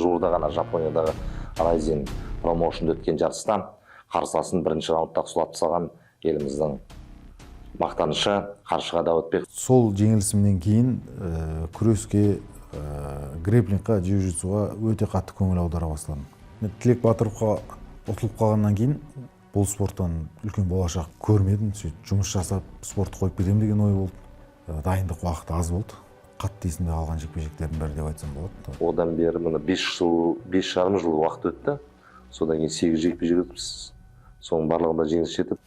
жуырда ғана Жапониядағы Райзин промоушнда өткен жарыстан қарсыласын бірінші раундта сұлатып салған еліміздің мақтанышы Қаршыға Дәуітбек. Сол жеңілісімнен кейін күреске, грэпплингқа, джиу-джитсуға өте қатты көңіл аудара бастадым. Тілек Батыровқа ұтылып қалғаннан кейін бұл спорттан үлкен болашақ көрмедім. Жұмыс жасап, спортты қойып кетемін деген ой болды. Дайындық уақыты аз болды. Қатты есімде қалған жекпе-жектердің бірі деп айтсам болады. Одан бері міне 5,5 жыл уақыт өтті. Содан кейін 8 жекпе-жек өтіппіз. Соның барлығында жеңіс жетіп.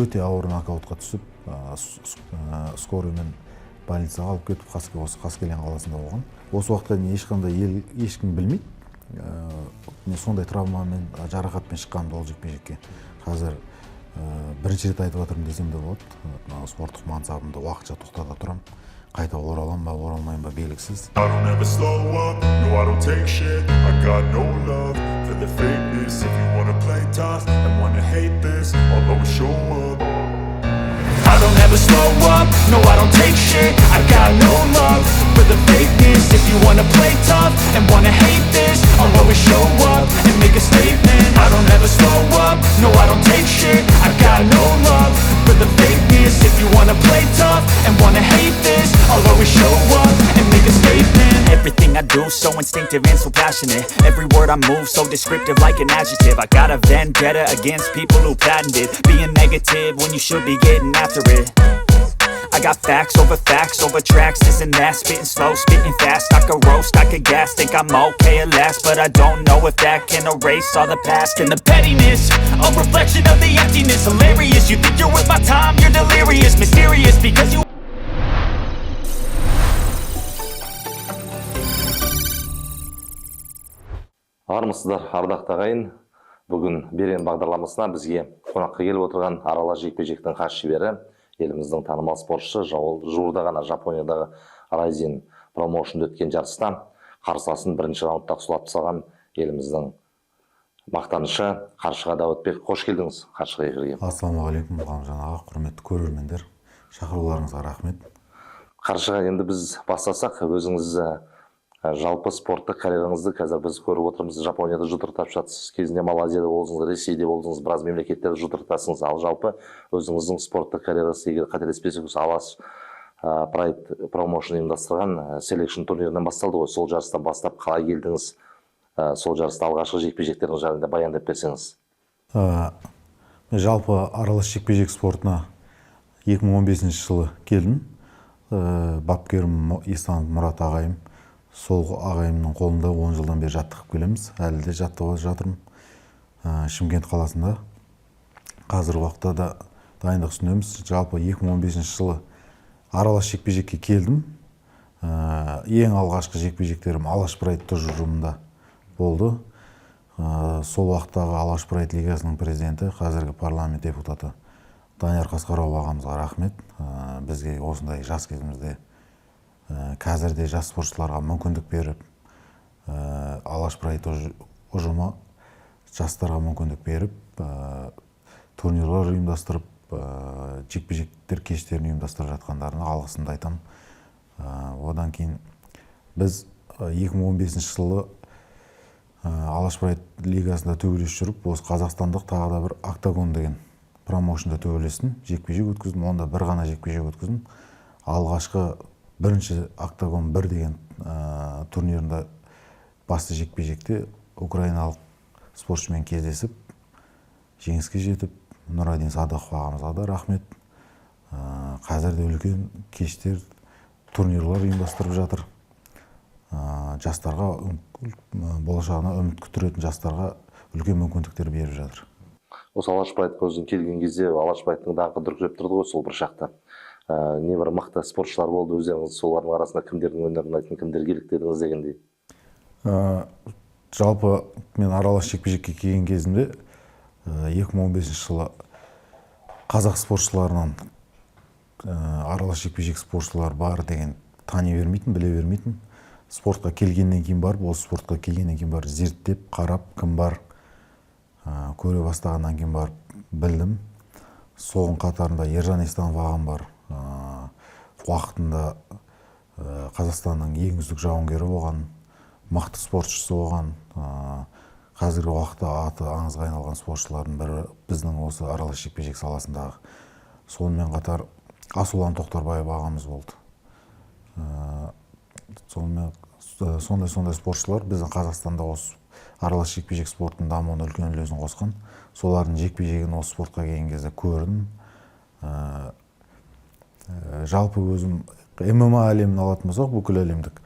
Өте ауыр нокаутқа түсіп, скорыймен больницаға алып кетіп, Қаскелең қаласында болған. Осы уақытқа дейін ешқандай ешкім білмейді. Мен сондай травмамен, жарақатпен шыққанымды ол жекпе-жекке. Қазір бірінші рет айтып жатырмын десем де болады. Спорттық мансабымды уақытша тоқтата тұрамын. Қайта ораламын ба, оралмайын ба белгісіз. I don't ever slow up, no I don't take shit. I got no love for the fakeness. If you wanna play tough and wanna hate this, I'll always show up. I don't ever slow up, no I don't take shit. I got no love for the fakeness. If you wanna play tough and wanna hate this, I'll always show up and make a statement. I don't ever slow up, no I don't take shit. I got no love for the fakeness. If you wanna play tough and wanna hate this, I'll always show up and make a statement. Everything I do so instinctive and so passionate. Every word I move so descriptive like an adjective. I got a vendetta against people who patented being negative when you should be getting after it. I got facts over tracks, this and that. Spitting slow, spitting fast. I could roast, I could gas. Think I'm okay at last, but I don't know if that can erase all the past. And the pettiness, a reflection of the emptiness. Hilarious, you think you're worth my time, you're delirious. Mysterious, because you Армысыздар, ардақты ағайын. Бүгін Берен бағдарламасына бізге қонаққа келіп отырған аралас жекпе-жектің хас шебері, еліміздің танымал спортшысы, жуырда ғана Жапониядағы Райзин промоушнда өткен жарыстан қарсыласын бірінші раундта сұлатып салған еліміздің мақтанышы Қаршыға Дәуітбек. Қош келдіңіз, Қаршыға эфирге. Ассалаумағалейкум, Ғалымжан аға, құрметті көрермендер. Шақыруларыңызға рахмет. Қаршыға, енді біз бастасақ, өзіңіз жалпы спорттық карьераңызды қазір біз көріп отырмыз. Жапонияда жұдырықтап жатсыз, кезінде Малайзияда болдыңыз, Ресейде болдыңыз, біраз мемлекеттерде жұдырықтасыңыз. Ал жалпы өзіңіздің спорттық карьерасы, егер қателеспесем, Алаш Прайд промоушн ұйымдастырған селекшн турнирінен басталды ғой. Сол жарыстан бастап қалай келдіңіз? Сол жарыста алғашқы жекпе-жектеріңіз жайында баяндап берсеңіз. Жалпы аралас жекпе-жек спортына 2015 жылы келдім. Бапкерім Ислам Мұрат ағайым. Сол ағайымның қолында 10 жылдан бері жаттығып келеміз. Әлі де жаттығып жатырмын. Шымкент қаласында. Қазіргі уақытта да дайындық үстіндеміз. Жалпы 2015 жылы аралас жекпе-жекке келдім. Ең алғашқы жекпе-жектерім Алаш Прайд тұжырымында болды. Сол уақыттағы Алаш Прайд лигасының президенті, қазіргі парламент депутаты Данияр Қасқаров ағамызға рахмет. Бізге осындай жас кезімізде қазірде жас спортшыларға мүмкіндік беріп, Алаш Прайд ұжымы жастарға мүмкіндік беріп, турнирлар ұйымдастырып, жекпе-жектер кештерін ұйымдастырып жатқандарына алғысымды айтамын. Одан кейін біз 2015 жылы Алаш Прайд лигасында төбелес жүріп, осы қазақстандық тағы да бір Октагон деген промоушнда төбелестім, жекпе-жек өткіздім. Онда бір ғана жекпе-жек өткіздім. Алғашқы бірінші Октагон 1 деген турнирында басты жекпе-жекте украиналық спортшымен кездесіп, жеңіске жетіп, Нұрадин Садықов ағамызға да рахмет. Қазірде үлкен кештер, турнирлар ұйымдастырып жатыр. Жастарға, болашағына үміт күттіретін жастарға үлкен мүмкіндіктер беріп жатыр. Осы Алаш Прайдқа өзің келген кезде Алаш Прайдтың даңқы дүркіреп тұрды ғой сол бір шақта. Небір мықты спортшылар болды, өздеріңіз солардың арасында кімдердің өнерін айтын, кімдер келіктедіңіз дегендей? Жалпы мен аралас жекпе-жекке келген кезімде 2015 жылы қазақ спортшыларынан аралас жекпе-жек спортшылар бар деген тани бермейтін, біле бермейтін. Спортқа келгеннен кейін барып, осы спортқа келгеннен кейін барып зерттеп, қарап, кім бар, көре бастағаннан кейін барып білдім. Соғын қатарында Ержан Естанов ағам бар. Уақытында Қазақстанның ең үздік жауынгері болған. мықты спортшысы болған, қазіргі уақытта аты аңызға айналған спортшылардың бірі біздің осы аралас жекпе-жек саласындағы. Сонымен қатар Асулан Тоқтарбаев ағамыз болды. Сондай спортшылар біздің Қазақстанда осы аралас жекпе-жек спортының дамуына үлкен үлесін қосқан. Солардың жекпе-жегін осы спортқа келген кезде көрдім. Жалпы өзім ММА әлемін алатын болсақ, бүкіл әлемдік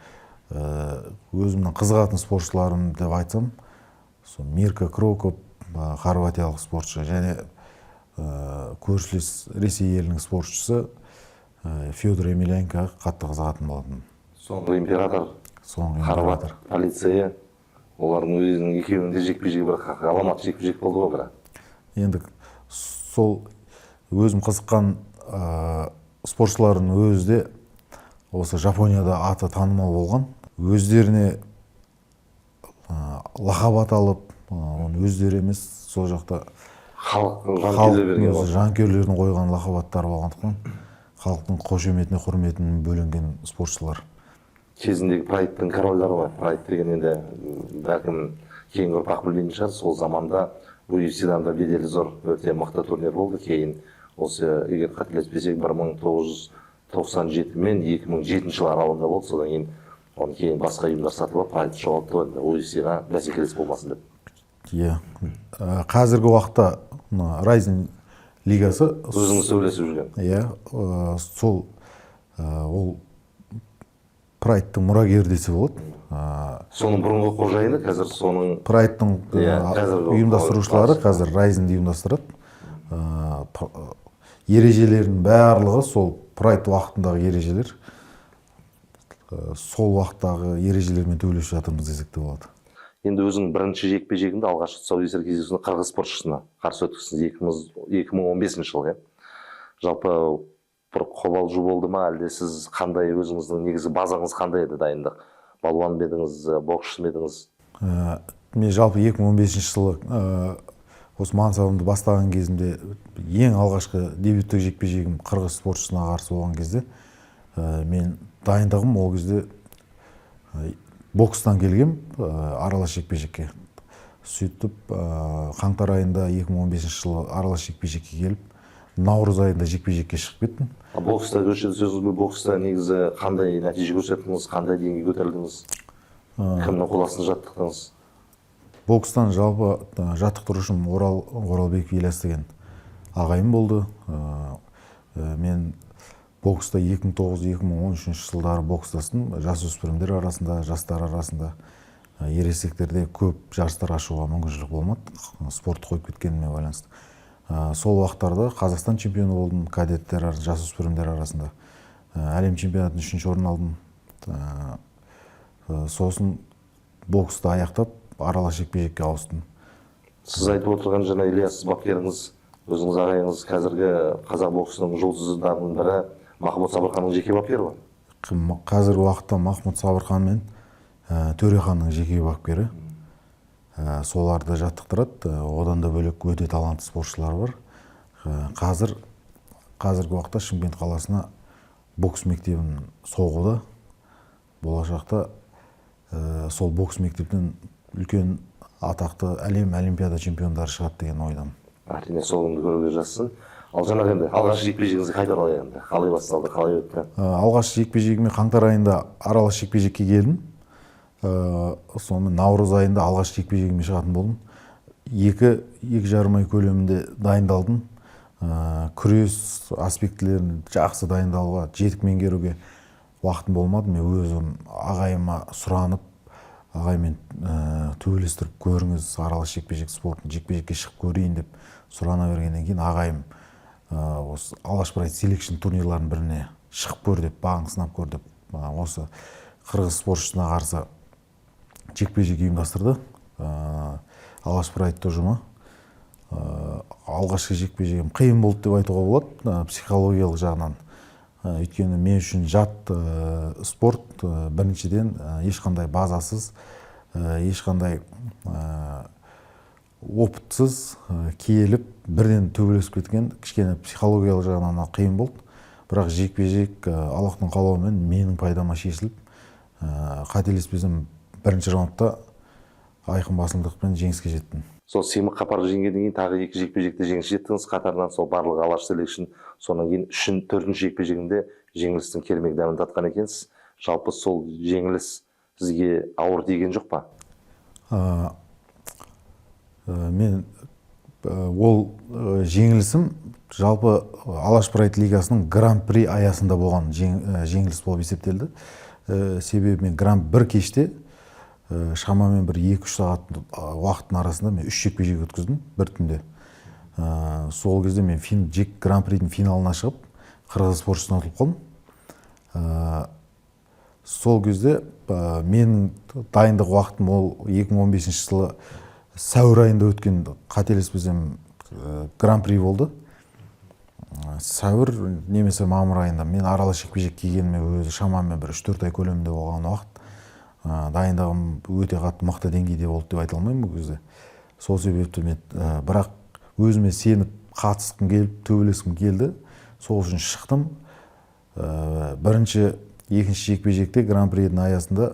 өзімнің қызығатын спортшыларым деп айтсам, Мирка Крокоп, хорватиялық спортшы, және көршілес Ресей елінің спортшысы Федор Емельяненко қатты қызығатын болатын. Соңғы император, хорват полицейі, олардың өзінің екеуінің де жекпе-жегі бір ғаламат жекпе-жек болды ғой бірақ. Енді сол өзім қызыққан спортшылардың өзі де осы Жапонияда аты танымал болған. Өздеріне лақап алып, оны өздері емес, сол жақта жанкүйерлердің қойған лақап аттары болғандықтан халықтың қошеметіне, құрметіне бөленген спортшылар. Кезіндегі прайдтың корольдары бар. Прайд деген енді бәлкім кейінгі ұрпақ білмейтін шығар. Сол заманда UFC-дан да беделі зор, өте мықты турнир болды. Кейін осы, егер қателеспесек, 1997 мен 2007 жыл аралығында болды. Содан кейін оны кейін басқа ұйымдар сатып алып, прайды жоғалтты, UFC-ға бәсекелес болмасын деп. Қазіргі уақытта Райзен лигасы өзіңіз сөйлесіп жүрген. Сол ол прайдтың мұрагері десе болады. Соның бұрынғы қожайыны, қазір соның прайдтың ұйымдастырушылары қазір Райзенді ұйымдастырады. Ережелерінің барлығы сол прайд уақытындағы ережелер. Сол уақыттағы ережелермен төйлесіп жатырмыз десек те болады. Енді өзің бірінші жекпе-жегіңді алғашқы тұсаукесер кездесуінде қырғыз спортшысына қарсы өткізсіз 2015 жыл. Жалпы бір қобалжу болды ма, әлде сіз қандай, өзіңіздің негізі базаңыз қандай еді дайындық? Балуан ба едіңіз, боксшы ма едіңіз? Мен жалпы 2015 жылы осы мансабымды бастаған кезімде ең алғашқы дебюттік жекпе-жегім қырғыз спортшысына қарсы болған кезде мен дайындығым ол кезде бокстан келгем аралас жекпе-жекке. Сөйтіп қаңтар айында 2015 жылы аралас жекпе-жекке келіп, наурыз айында жекпе-жекке шығып кеттім. Бокста бокста негізі қандай нәтиже көрсеттіңіз, қандай деңгейге көтерілдіңіз? Кімнің қоластында жаттықтыңыз? Бокстан жалпы жаттықтырушым Оралбек Ильяс деген ағайым болды. Мен бокста 2009-2013 жылдары бокстастым. Жасөспірімдер арасында, жастар арасында, ересектерде көп жарыстарға шығуға мүмкіншілік болмады. Спортты қойып кеткеніме байланысты. Сол уақыттарда Қазақстан чемпионы болдым, кадеттер, жасөспірімдер арасында. Әлем чемпионатын 3-ші орын алдым. Сосын боксты аяқтап, аралас жекпе-жекке ауыстым. Сіз айтып отырған жаңа Ильяс бапкеріңіз, өзіңіз ағайыңыз қазіргі қазақ боксының жұлдыздарының бірі Махмұт Сабырханның жеке бапкері бар? Қазіргі уақытта Махмұт Сабырхан мен Төреханның жеке бапкері. Соларды жаттықтырады. Одан да бөлек өте талантты спортшылар бар. Қазіргі уақытта Шымкент қаласына бокс мектебін соғуда. Болашақта сол бокс мектептен үлкен атақты әлем олимпиада чемпиондары шығады деген ойдамын. Әрине соңында көруге жазсын. Ал жаңағы енді алғашқы жекпе-жегіңізді қайда қалай, қалай басталды, қалай өтті? Алғашқы жекпе-жегіме қаңтар айында аралас жекпе-жекке келдім. Сонымен наурыз айында алғашқы жекпе-жегіме шығатын болдым. 2-2,5 ай көлемінде дайындалдым. Күрес аспектілерін жақсы дайындалуға, жетік меңгеруге уақытым болмады. Мен өзім ағайыма сұранып, ағаймен төбелестіріп көріңіз, аралас жекпе-жек спортын жекпе-жекке шығып көрейін деп сұрана бергеннен кейін ағайым осы Алаш Прайд селекшн турнирларының біріне шығып көр деп, бағын сынап көр деп, осы қырғыз спортшысына қарсы жекпе-жек ұйымдастырды. Алаш Прайд ұжымы. Алғашқы жекпе-жегім қиын болды деп айтуға болады, психологиялық жағынан. Өйткені мен үшін жат спорт, біріншіден ешқандай базасыз, ешқандай опытсыз келіп, бірден төбелесіп кеткен, кішкене психологиялық жағынан қиын болды. Бірақ жекпе-жек Аллахтың қалауымен менің пайдама шешіліп, қателеспесем бірінші раундта айқын басымдықпен жеңіске жеттім. Сол Семік Қапаров жеңгеннен кейін тағы 2 жекпе-жекте жеңіс жеттіңіз қатарынан, сол барлығы Алаш селекшн. Содан кейін 4-ші жекпе-жегінде жеңілістің кермек дәмін татқан екенсіз. Жалпы сол жеңіліс сізге ауыр тиген жоқ па? Мен ол жеңілісім жалпы Алаш Прайд лигасының гран-при аясында болған жеңіліс болып есептелді. Себебі мен бір кеште шамамен бір 2-3 сағат уақыттың арасында мен 3 жекпе-жек өткіздім бір түнде. Сол кезде мен гран-придің финалына шығып, қырғыз спортшысына ұтылып қалдым. Сол кезде менің дайындық уақытым ол 2015 жылы сәуір айында өткен, қателеспесем, гран-при болды. Сәуір немесе мамыр айында мен аралас жекпе-жек келгеніме өзі шамамен бір 3-4 ай көлемінде болған уақыт. Дайындығым өте қатты мықты деңгейде болды деп айта алмаймын бұл кезде. Сол себепті мен бірақ өзіме сеніп қатысқым келіп, төбелескім келді. Сол үшін шықтым. Бірінші, екінші жекпе-жекте гран-придің аясында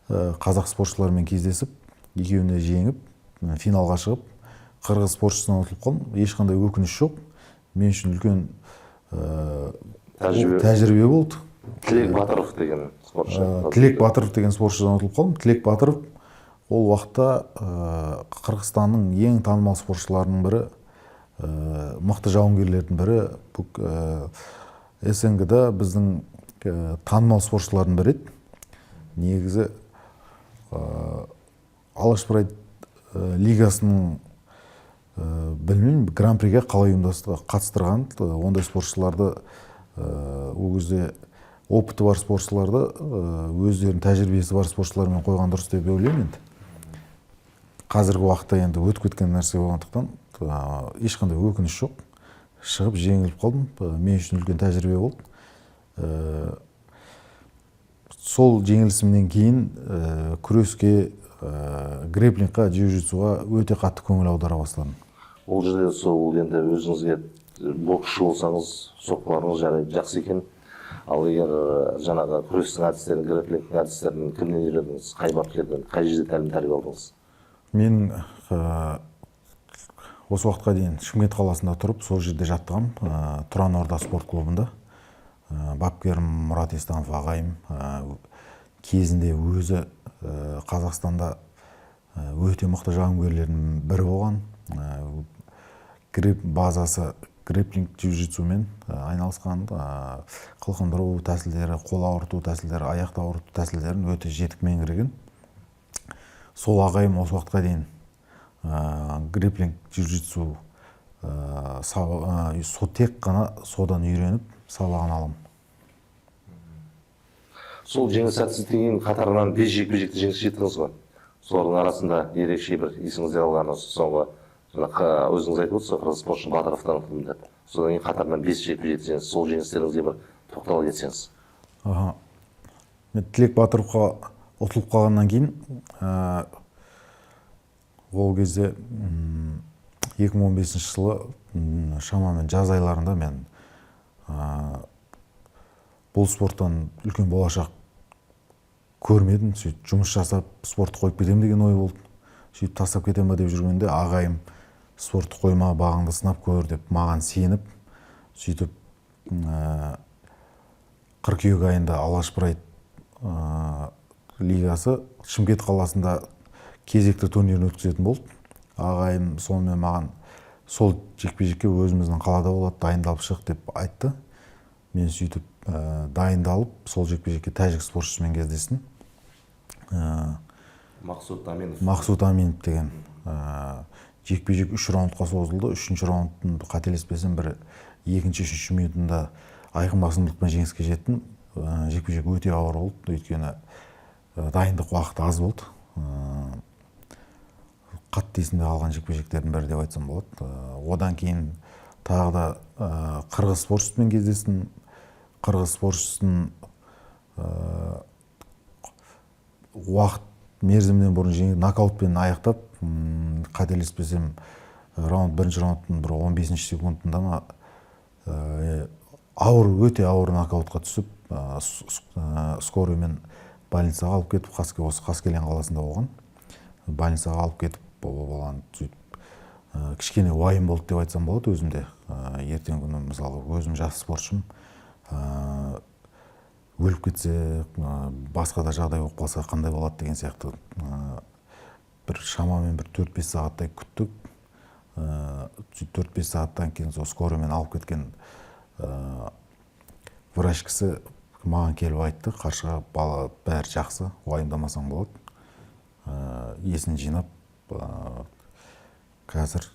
қазақ спортшылармен кездесіп, екеуіне жеңіп, финалға шығып, қырғыз спортшысынан ұтылып қалдым. Ешқандай өкініш жоқ. Мен үшін үлкен тәжірибе болды. Тілек Батыров деген спортшы. Тілек Батыров деген спортшыдан ұтылып қалдым. Тілек Батыров ол уақытта Қырғызстанның ең танымал спортшыларының бірі, мықты жауынгерлердің бірі. СНГ-да біздің танымал спортшылардың бірі еді. Негізі Алаш Прайд лигасының білмеймін, гран-приге қалай қатыстырған, ондай спортшыларды ол кезде опыты бар спортшыларды, өздерінің тәжірибесі бар спортшылармен қойған дұрыс деп ойлаймын енді. Қазіргі уақытта енді өтіп кеткен нәрсе болғандықтан ешқандай өкініш жоқ. Шығып жеңіліп қалдым. Мен үшін үлкен тәжірибе болды. Сол жеңілісімнен кейін күреске, грэпплингқа, джиу-джитсуға өте қатты көңіл аудара бастадым. Ол жерде сол енді өзіңізге боксшы болсаңыз, соққыларыңыз жарайды, жақсы екен. Ал егер жаңағы күрестің әдістерін, грэпплингтің әдістерін кімнен үйрендіңіз? Қай бапкерден, қай жерде тәлім-тәрбие алдыңыз? Мен осы уақытқа дейін Шымкент қаласында тұрып, сол жерде жаттығам. Тұран Орда спорт клубында. Бапкерім Мұрат Естанов ағайым кезінде өзі Қазақстанда өте мықты жауынгерлердің бірі болған. Базасы грэпплинг, джиу-джитсумен айналысқан, қылқындыру тәсілдері, қол ауырту тәсілдері, аяқты ауырту тәсілдерін өте жетік меңгерген. Сол ағайым осы уақытқа дейін грэпплинг, джиу-джитсу тек қана содан үйреніп, сабағын алам. Сол жеңіс сәтсіздіктен кейін қатарынан 5 жекпе-жекте жеңіс жеттіңіз ғой. Солардың арасында ерекше бір есіңізде қалған соңғы өзіңіз айтып отырсыз, қырғыз спортшының Батыровтан ұтылдым деп. Содан кейін қатарынан 5 жекпе-жекте жеңіс, сол жеңістеріңізге бір тоқтала кетсеңіз. Мен Тілек Батыровқа ұтылып қалғаннан кейін ол кезде 2015 жылы шамамен жаз айларында мен бұл спорттан үлкен болашақ көрмедім. Сөйтіп жұмыс жасап, спортты қойып кетем деген ой болды. Сөйтіп тастап кетем ба деп жүргенде ағайым спортты қойма, бағыңды сынап көр деп маған сеніп, сөйтіп қыркүйек айында Алаш Прайд лигасы Шымкент қаласында кезекті турнирін өткізетін болды. Ағайым сонымен маған сол жекпе-жекке өзіміздің қалада болады, дайындалып шық деп айтты. Мен сөйтіп дайындалып, сол жекпе-жекке тәжік спортшысымен кездестім. Мақсут Аминов деген жекпе-жек 3 раундқа созылды. 3-ші раундтың қателеспесем бір 2-3 минутында айқын басымдықпен жеңіске жеттім. Жекпе-жек өте ауыр болды, өйткені дайындық уақыты аз болды. Қатты есімде қалған жекпе-жектердің бірі деп айтсам болады. Одан кейін тағы да қырғыз спортшысымен кездестім. Қырғыз спортшысын уақыт мерзімінен бұрын жеңіп, нокаутпен аяқтап, қателеспесем бірінші раундтың бір 15 секундында ма өте ауыр нокаутқа түсіп, скорыймен больницаға алып кетіп, осы Қаскелең қаласында болған. Больницаға алып кетіп, болған сөйтіп кішкене уайым болды деп айтсам болады өзімде. Ертеңгі күні мысалы өзім жас спортшым, өліп кетсе, басқа да жағдай болып қалса қандай болады деген сияқты бір шамамен бір 4-5 сағаттай күттік. 4-5 сағаттан кейін сол скорыймен алып кеткен врач кісі маған келіп айтты, қаршыға бала бәрі жақсы, уайымдамасаң болады. Есін жинап, қазір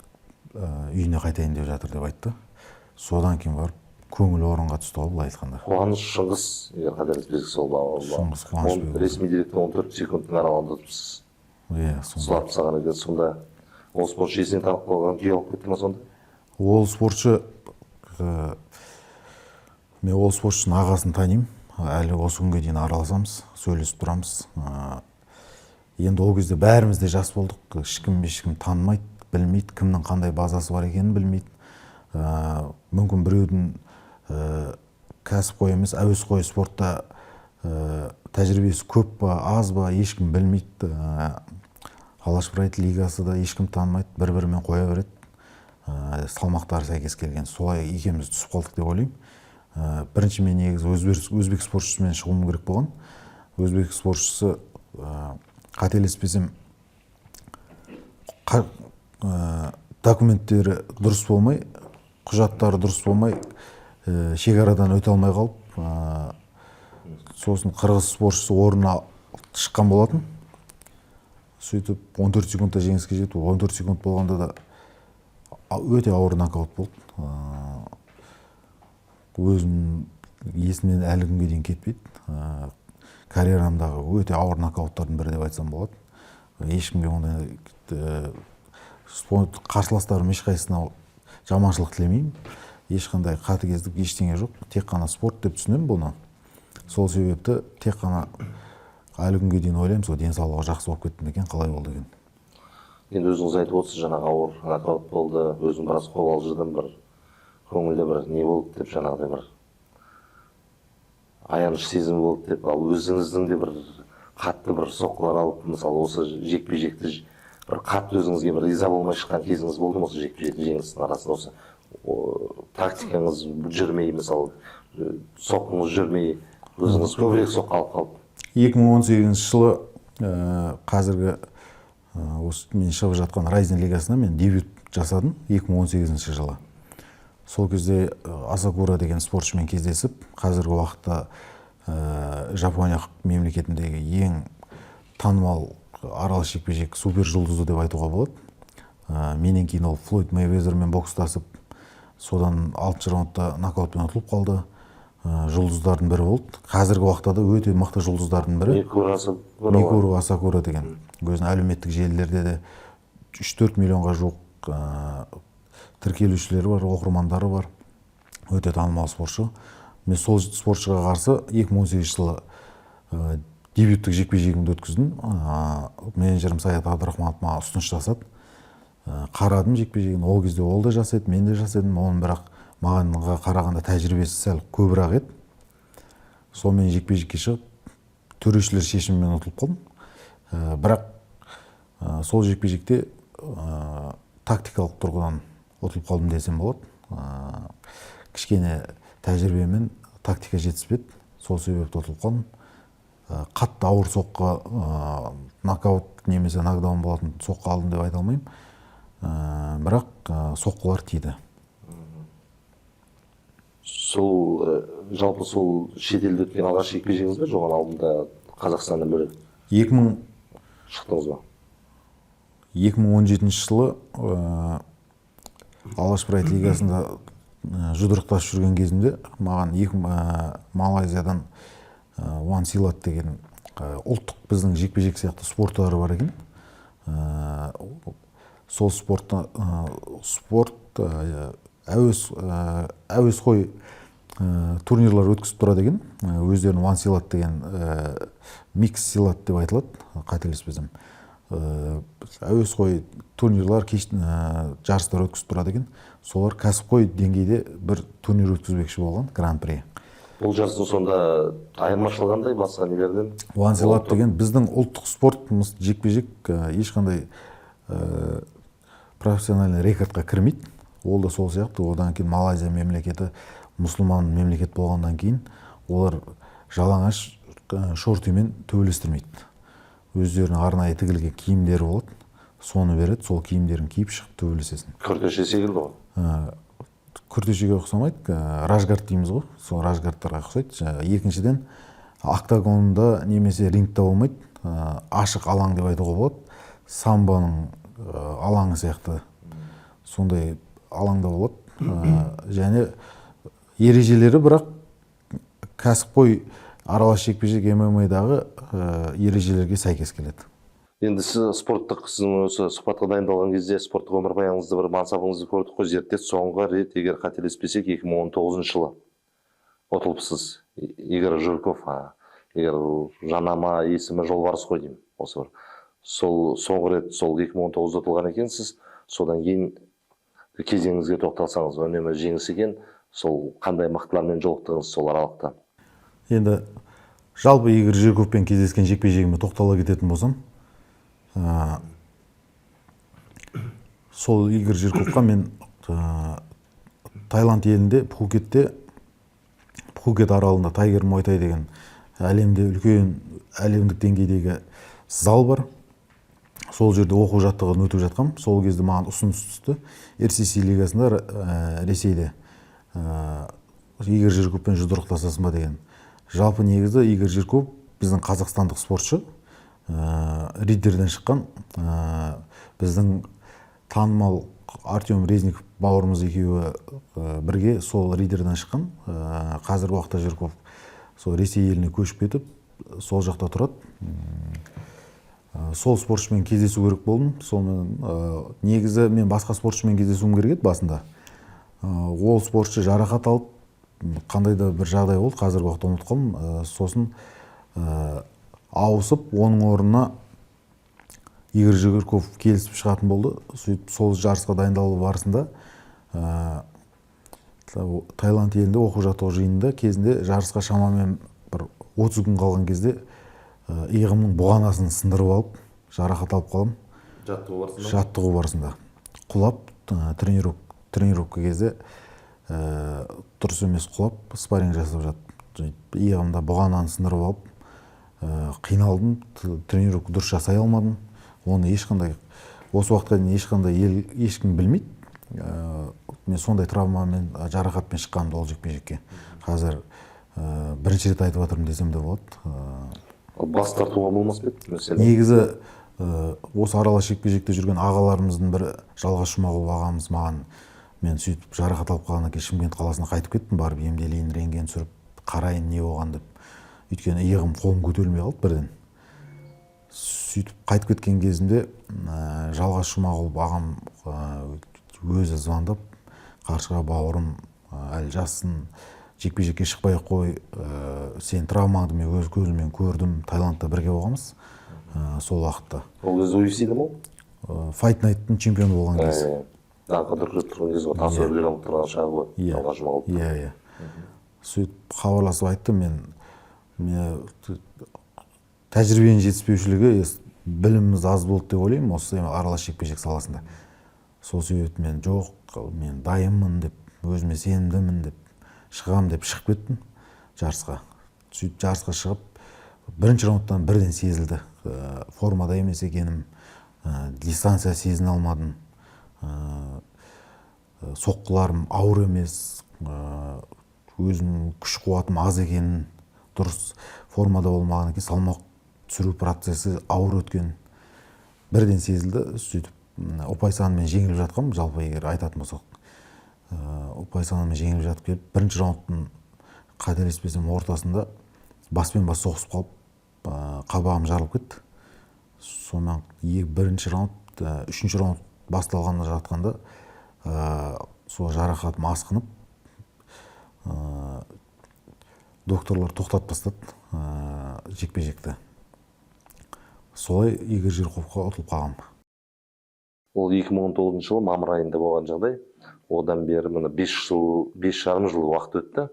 үйіне қайтайын деп жатыр деп айтты. Содан кейін барып көңіл орынға түсті ғой, былай айтқанда. Қуаныш Шыңғыс, егер қателеспесек сол Шыңғыс Қуанышбек. ресми деректе 14 секундтың аралығында тұрсыз. Сұлап тастаған екен. Сонда ол спортшы есінен танып қалған күйе алып кетті ма сонда? Ол спортшы, мен ол спортшының ағасын танимын. Әлі осы күнге дейін араласамыз, сөйлесіп тұрамыз. Енді ол кезде бәріміз де жас болдық. Ешкім танымайды, білмейді, кімнің қандай базасы бар екенін білмейді. Мүмкін біреудің кәсіпқой емес, әуесқой спортта тәжірибесі көп па, аз ба, ешкім білмейді. Алашбұрайт лигасы да ешкім танымайды, бір-бірімен қоя береді. Салмақтары сәйкес келген. Солай екеуміз түсіп қалдық деп ойлаймын. Бірінші мен негізі өзбек спортшысымен шығуым керек болған. Өзбек спортшысы қателеспесем документтері дұрыс болмай, құжаттары дұрыс болмай, шекарадан өте алмай қалып, сосын қырғыз спортшысы орнына шыққан болатын. Сөйтіп 14 секундта жеңіске жетіп, 14 секунд болғанда да өте ауыр нокаут болды. Өзім есімнен әлі күнге дейін кетпейді. Карьерамдағы өте ауыр нокауттардың бірі деп айтсам болады. Ешкімге ондай қарсыластарым ешқайсысына жаманшылық тілемеймін. Ешқандай қатыгездік ештеңе жоқ. Тек қана спорт деп түсінемін бұны. Сол себепті тек қана әлі күнге дейін ойлаймын, сол денсаулығы жақсы болып кетті екен, қалай болды екен. Енді өзіңіз айтып отырсыз, жаңағы ауыр нокаут болды, өзім біраз қобалжыдым, бір көңілде бір не болды деп, жаңағыдай бір аяныш сезімі болды деп, ал өзіңіздің де бір қатты бір соққылар алып, мысалы осы жекпе-жекті бір қатты өзіңізге бір риза болмай шыққан кезіңіз болды ма, осы жекпе-жектің жеңістің арасында, осы тактикаңыз жүрмей, мысалы соққыңыз жүрмей, өзіңіз көбірек соққы алып қалып? 2018 жылы қазіргі осы мен шығып жатқан Райзен лигасына мен дебют жасадым 2018 жылы. Сол кезде Асакура деген спортшымен кездесіп, қазіргі уақытта Жапония мемлекетіндегі ең танымал аралас жекпе-жек супер жұлдызы деп айтуға болады. Менен кейін ол Флойд Мейвезермен бокстасып, содан 6 раундта нокаутпен ұтылып қалды. Жұлдыздардың бірі болды. Қазіргі уақытта да өте мықты жұлдыздардың бірі. Микуру Асакура деген. Өзінің әлеуметтік желілерде де 3-4 миллионға жуық тіркелушілері бар, оқырмандары бар. Өте танымал спортшы. Мен сол спортшыға қарсы 2018 жылы дебюттік жекпе-жегімді өткіздім. Менеджерім Саят Абдрахманов маған ұсыныс жасады. Қарадым жекпе-жегін. Ол кезде ол да жасайды, мен де жасадым. Оның бірақ мағанға қарағанда тәжірибесі сәл көбірек еді. Сонымен жекпе-жекке шығып, төрешілер шешімімен ұтылып қалдым. Бірақ сол жекпе-жекте тактикалық тұрғыдан ұтылып қалдым десем болады. Кішкене тәжірибемен тактика жетіспеді. Сол себепті ұтылып қалдым. Қатты ауыр соққы, нокаут немесе нокдаун болатын соққы алдым деп айта алмаймын. Бірақ соққылар тиді. Жалпы сол шетелде өткен алғаш жекпе-жегіңіз бе, жоған алдында Қазақстаннан бөлек? 2000 шықтыңыз ба? 2017 жылы Алашбұрайт лигасында жұдырықтасып жүрген кезімде маған Малайзиядан One Silat деген ұлттық біздің жекпе-жек сияқты спорттары бар екен. Сол спорт әуесқой турнирлар өткізіп тұрады екен. Өздерін One Silat деген Mix Silat деп айтылады, қателеспесем. Әуесқой турнирлар, жарыстар өткізіп тұрады екен. Солар кәсіпқой деңгейде бір турнир өткізбекші болған, Гран-при. Бұл жарыстың сонда айырмашылығы қандай басқа нелерден? One Selab деген біздің ұлттық спортымыз жекпе-жек ешқандай профессиональный рекордқа кірмейді. Ол да сол сияқты. Одан кейін Малайзия мемлекеті мұсылман мемлекет болғаннан кейін олар жалаңаш шортимен төбелестірмейді. Өздерінің арнайы тігілген киімдері болады. Соны береді, сол киімдерін киіп шығып төбелесесің. Күртеше секілді ғой. Күртешеге ұқсамайды, ражгард дейміз ғой. Сол ражгардтарға ұқсайды. Екіншіден, октагонда немесе рингта болмайды. Ашық алаң деп айтуға болады. Самбоның алаңы сияқты сондай алаңда болады. Және ережелері бірақ кәсіпқой аралас жекпе-жек ММА-дағы ережелерге сәйкес келеді. Енді сіз спорттық осы сұхбатқа дайындалған кезде спорттық өмірбаяныңызды бір мансабыңызды көрдік қой, зерттеп соңғы рет егер қателеспесек 2019 жылы ұтылыпсыз. Игорь Жирков, егер жанама есімі Жолбарыс қой деймін. Осы бір сол соңғы рет сол 2019-да ұтылған екенсіз. Содан кейін кезеңіңізге тоқталсаңыз, үнемі жеңіс екен, сол қандай мықтылармен жолықтыңыз сол аралықта? Енді жалпы Игорь Жирковпен кездескен жекпе-жегіме тоқтала кететін болсам, сол Игорь Жирковқа мен Таиланд елінде Пхукет аралында Тайгер Муайтай деген әлемде үлкен әлемдік деңгейдегі зал бар. Сол жерде оқу жаттығын өтіп жатқам. Сол кезде маған ұсыныс түсті. RCC лигасында Ресейде Игорь Жирковпен жұдырықтасасың ба деген. Жалпы негізі Игорь Жирков біздің қазақстандық спортшы, Риддерден шыққан. Біздің танымал Артем Резников бауырымыз екеуі бірге сол Риддерден шыққан. Қазіргі уақытта Жирков сол Ресей еліне көшіп кетіп, сол жақта тұрады. Сол спортшымен кездесу керек болдым. Сонымен негізі мен басқа спортшымен кездесуім керек еді басында. Ол спортшы жарақат алып, қандай да бір жағдай болды, қазіргі уақытта ұмытып қалдым. Сосын ауысып, оның орнына Игорь Жирков келісіп шығатын болды. Сөйтіп сол жарысқа дайындалу барысында Таиланд елінде оқу жаттығу жиынында кезінде жарысқа шамамен бір 30 күн қалған кезде иығымның бұғанасын сындырып алып, жарақат алып қалдым. Жаттығу барысында. Құлап, тренировка кезде дұрыс емес құлап, спарринг жасап жатып, иығымда бұғананы сындырып алып, қиналдым, тренировка дұрыс жасай алмадым. Оны ешқандай, осы уақытқа дейін ешкім білмейді. Мен сондай травмамен, жарақатпен шыққанымды ол жекпе-жекке. Қазір бірінші рет айтып жатырмын десем де болады. Бас тартуға болмас па еді? Негізі осы аралас жекпе-жекте жүрген ағаларымыздың бірі Жалғас Жұмағұл ағамыз маған, мен сөйтіп жарақат алып қалғаннан кейін Шымкент қаласына қайтып кеттім, барып емделейін, рентген түсіріп, қарайын не болған деп. Өйткені иығым, қолым көтерілмей қалды бірден. Сөйтіп қайтып кеткен кезімде Жалғас Жұмағұл ағам өзі звондап, қаршыға бауырым, әлі жассың, жекпе-жекке шықпай-ақ қой, сен травмаңды мен өз көзіммен көрдім, Таиландта бірге болғанбыз сол уақытта. Ол кезде UFC-де ме? Fight Night-тың чемпионы болған кез. Тағы дүркіреп тұрған кез ғой, тасы өрлер алып тұрған шағы ғой, Жалғас Жұмағұл. Иә. Сөйтіп хабарласып айтты, мен тәжірибенің жетіспеушілігі, біліміміз аз болды деп ойлаймын осы аралас жекпе-жек саласында. Сол себепті мен жоқ, мен дайынмын деп, өзіме сенімдімін деп, шығам деп шығып кеттім жарысқа. Сөйтіп жарысқа шығып, бірінші раундтан бірден сезілді. Формада емес екенім, дистанция сезіне алмадым. Соққыларым ауыр емес, өзімнің күш қуатым аз екенін, дұрыс формада болмағаннан кейін салмақ түсіру процесі ауыр өткен бірден сезілді. Сөйтіп Ұпай санымен жеңіліп жатқам, жалпы егер айтатын болсақ. Ұпай санымен жеңіліп жатып келіп, бірінші раундтың қателеспесем ортасында баспен бас соғысып қалып, қабағым жарылып кетті. Сонымен бірінші раунд, үшінші раунд басталғанда жатқанда, сол жарақатым асқынып, докторлар тоқтатып тастады жекпе-жекті. Солай Игорь Жирковқа ұтылып қалғам. Ол 2019 жылы мамыр айында болған жағдай. Одан бері міне 5 жарым жыл уақыт өтті.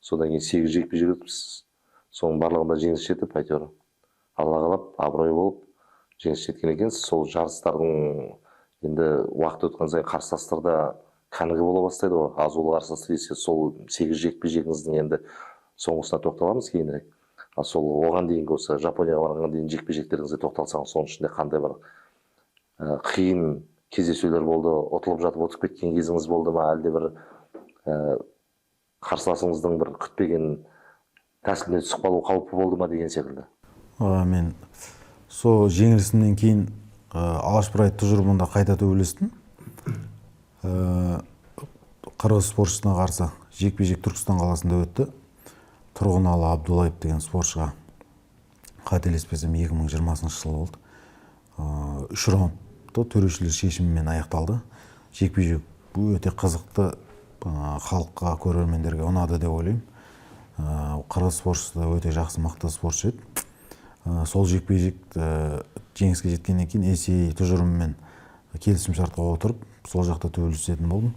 содан кейін 8 жекпе-жек өтіппіз. Соның барлығында жеңіс жетіп, әйтеуір алла қалап, абырой болып жеңіс жеткен екенсіз. Сол жарыстардың енді уақыт өткен сайын қарсыластарда кәнігі бола бастайды ғой. Азулы қарсыластар десе, сол 8 жекпе-жегіңіздің енді соңғысына тоқталамыз кейінірек. Ал сол оған дейінгі осы Жапонияға барғанға дейін жекпе-жектеріңізге тоқталсаңыз, соның ішінде қандай бір қиын кездесулер болды, ұтылып жатып ұтып кеткен кезіңіз болды ма, әлде бір қарсыласыңыздың бір күтпеген тәсіліне түсіп қалу қаупі болды ма деген секілді. Мен сол жеңілісімнен кейін Алашбай тұжырымында қайта төбелестім. Қырғыз спортшысына қарсы жекпе-жек Түркістан қаласында өтті. Тұрғыналы Абдулаев деген спортшыға, қателеспесем 2020 жылы болды. 3 раундты төрешілер шешімімен аяқталды. Жекпе-жек өте қызықты, халыққа, көрермендерге ұнады деп ойлаймын. Қырғыз спортшысы да өте жақсы, мықты спортшы еді. Сол жекпе-жек жеңіске жеткеннен кейін ACA тұжырымымен келісім шартқа отырып, сол жақта төбелесетін болдым.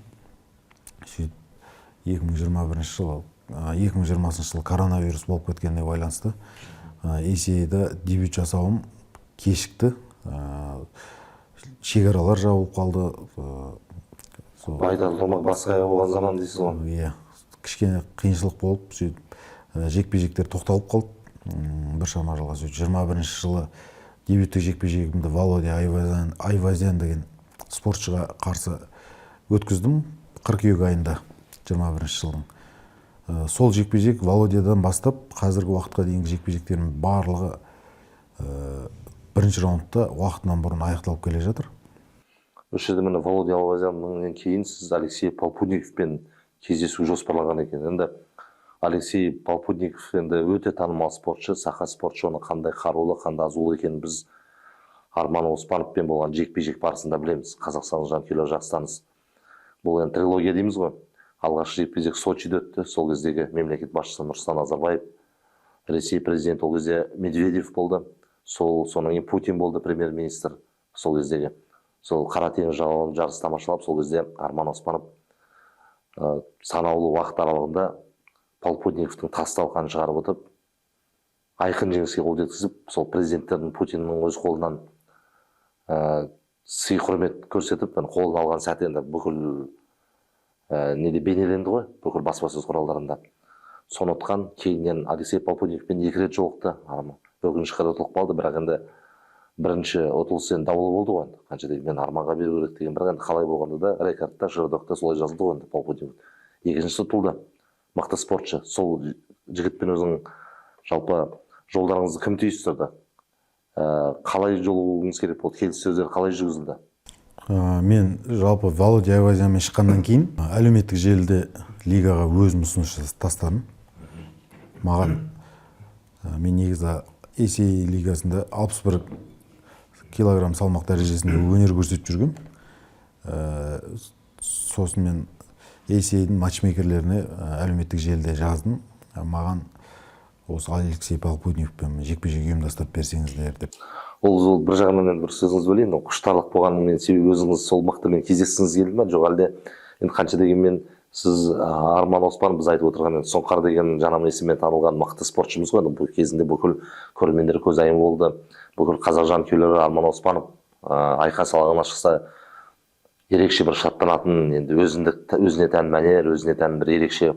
2020 жылы коронавирус болып кеткеніне байланысты ACA-да дебют жасауым кешікті. Шекаралар жабылып қалды. Байда тұрмақ басқа болған заман дейсіз ғой. Иә, кішкене қиыншылық болып, жекпе-жектер тоқталып қалды. Біршама жылға 21 жылы дебюттік жекпе-жегімді Володя Айвазян деген спортшыға қарсы өткіздім қыркүйек айында 21 жылдың. Сол жекпе-жек Володядан бастап қазіргі уақытқа дейінгі жекпе-жектердің барлығы бірінші раундта уақытынан бұрын аяқталып келе жатыр. Осы жерде міне Володя Айвазяннан кейін сіз Алексей Полпудниковпен кездесу жоспарлаған екен. Енді Алексей Полпудников енді өте танымал спортшы, сақа спортшы, оны қандай қарулы, қандай азулы екенін біз Арман Оспановпен болған жекпе-жек барысында білеміз. Қазақстан жанкүйерлер жақсытаныс. Бұл енді трилогия дейміз ғой. Алғашқы жекпе-жек Сочиде өтті. Сол кездегі мемлекет басшысы Нұрсұлтан Назарбаев, Ресей президенті ол кезде Медведев болды. Соның кейін Путин болды премьер-министр сол кездегі. Сол Қара теңіз жағалауын жарыс тамашалап, сол кезде Арман Оспанов санаулы уақыт аралығында Полпудниковтың тас талқанын шығарып өтіп, айқын жеңіске қол жеткізіп, сол президенттердің Путиннің өз қолынан сый құрмет көрсетіп, қолын алған сәті енді бүкіл неде бейнеленді ғой, бүкіл баспасөз құралдарында. Соны ұтқан, кейіннен Алексей Полпудниковпен 2 рет жолықты. Өкінішке қарай ұтылып қалды, бірақ енді бірінші ұтылыс енді даулы болды ғой. Қанша деген Арманға беру керек деген, бірақ енді қалай болғанда да рекордта, жердокта солай жазылды ғой енді Полпудников. Екіншісі ұтылды. Мықты спортшы. Сол жігітпен өзің жалпы жолдарыңызды кім түйістірді? Қалай жолығуыңыз керек болды? Келіссөздер қалай жүргізілді? Мен жалпы Володя Айвазянмен шыққаннан кейін әлеуметтік желіде лигаға өзім ұсыныс тастадым. Маған мен негізі ACA лигасында 61 килограмм салмақ дәрежесінде өнер көрсетіп жүргем. Сосын мен ACA-дің матчмейкерлеріне әлеуметтік желіде жаздым. Маған осы Алексей Полпудниковпен жекпе-жек ұйымдастырып берсеңіздер деп. Ол бір жағынан енді бір сөзіңіз бөлейін, құштарлық болғанымен себебі өзіңіз сол мықтымен кездескіңіз келді ме, жоқ әлде енді қанша дегенмен сіз Арман Оспанов біз айтып отырған енді Сұңқар деген жанам есіммен танылған мықты спортшымыз ғой. Бұл кезінде бүкіл көрермендер көзайым болды. Бүкіл қазақ жанкүйерлері Арман Оспанов айқас алаңына шықса ерекше бір шаттанатын, енді өзіне тән мәнер, өзіне тән бір ерекше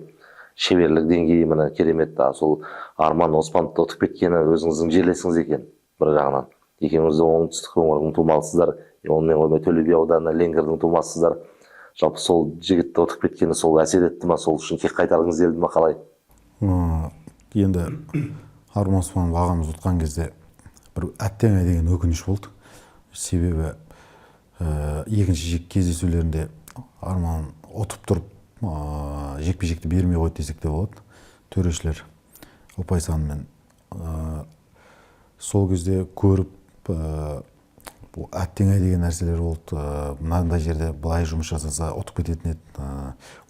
шеберлік деңгейі міне керемет. Сол Арман Оспановты ұтып кеткені өзіңіздің жерлесіңіз екен бір жағынан. Екеуіңіз де оңтүстік өңірдің тумалысыздар, онымен қоймай Төле би ауданы Ленгердің тумасыздар. Жалпы сол жігітті ұтып кеткені сол әсер етті ма, сол үшін кек қайтарғыңыз келді ма, қалай? Енді Арман Оспанов ағамыз ұтқан кезде бір әттең деген өкініш болды. Себебі екінші кездесулерінде Арман ұтып тұрып жекпе-жекті бермей қойды десек те болады. Төрешілер Ұпайсанмен сол кезде көріп әттең деген нәрселер болды. Мынандай жерде былай жұмыс жасаса ұтып кететін еді,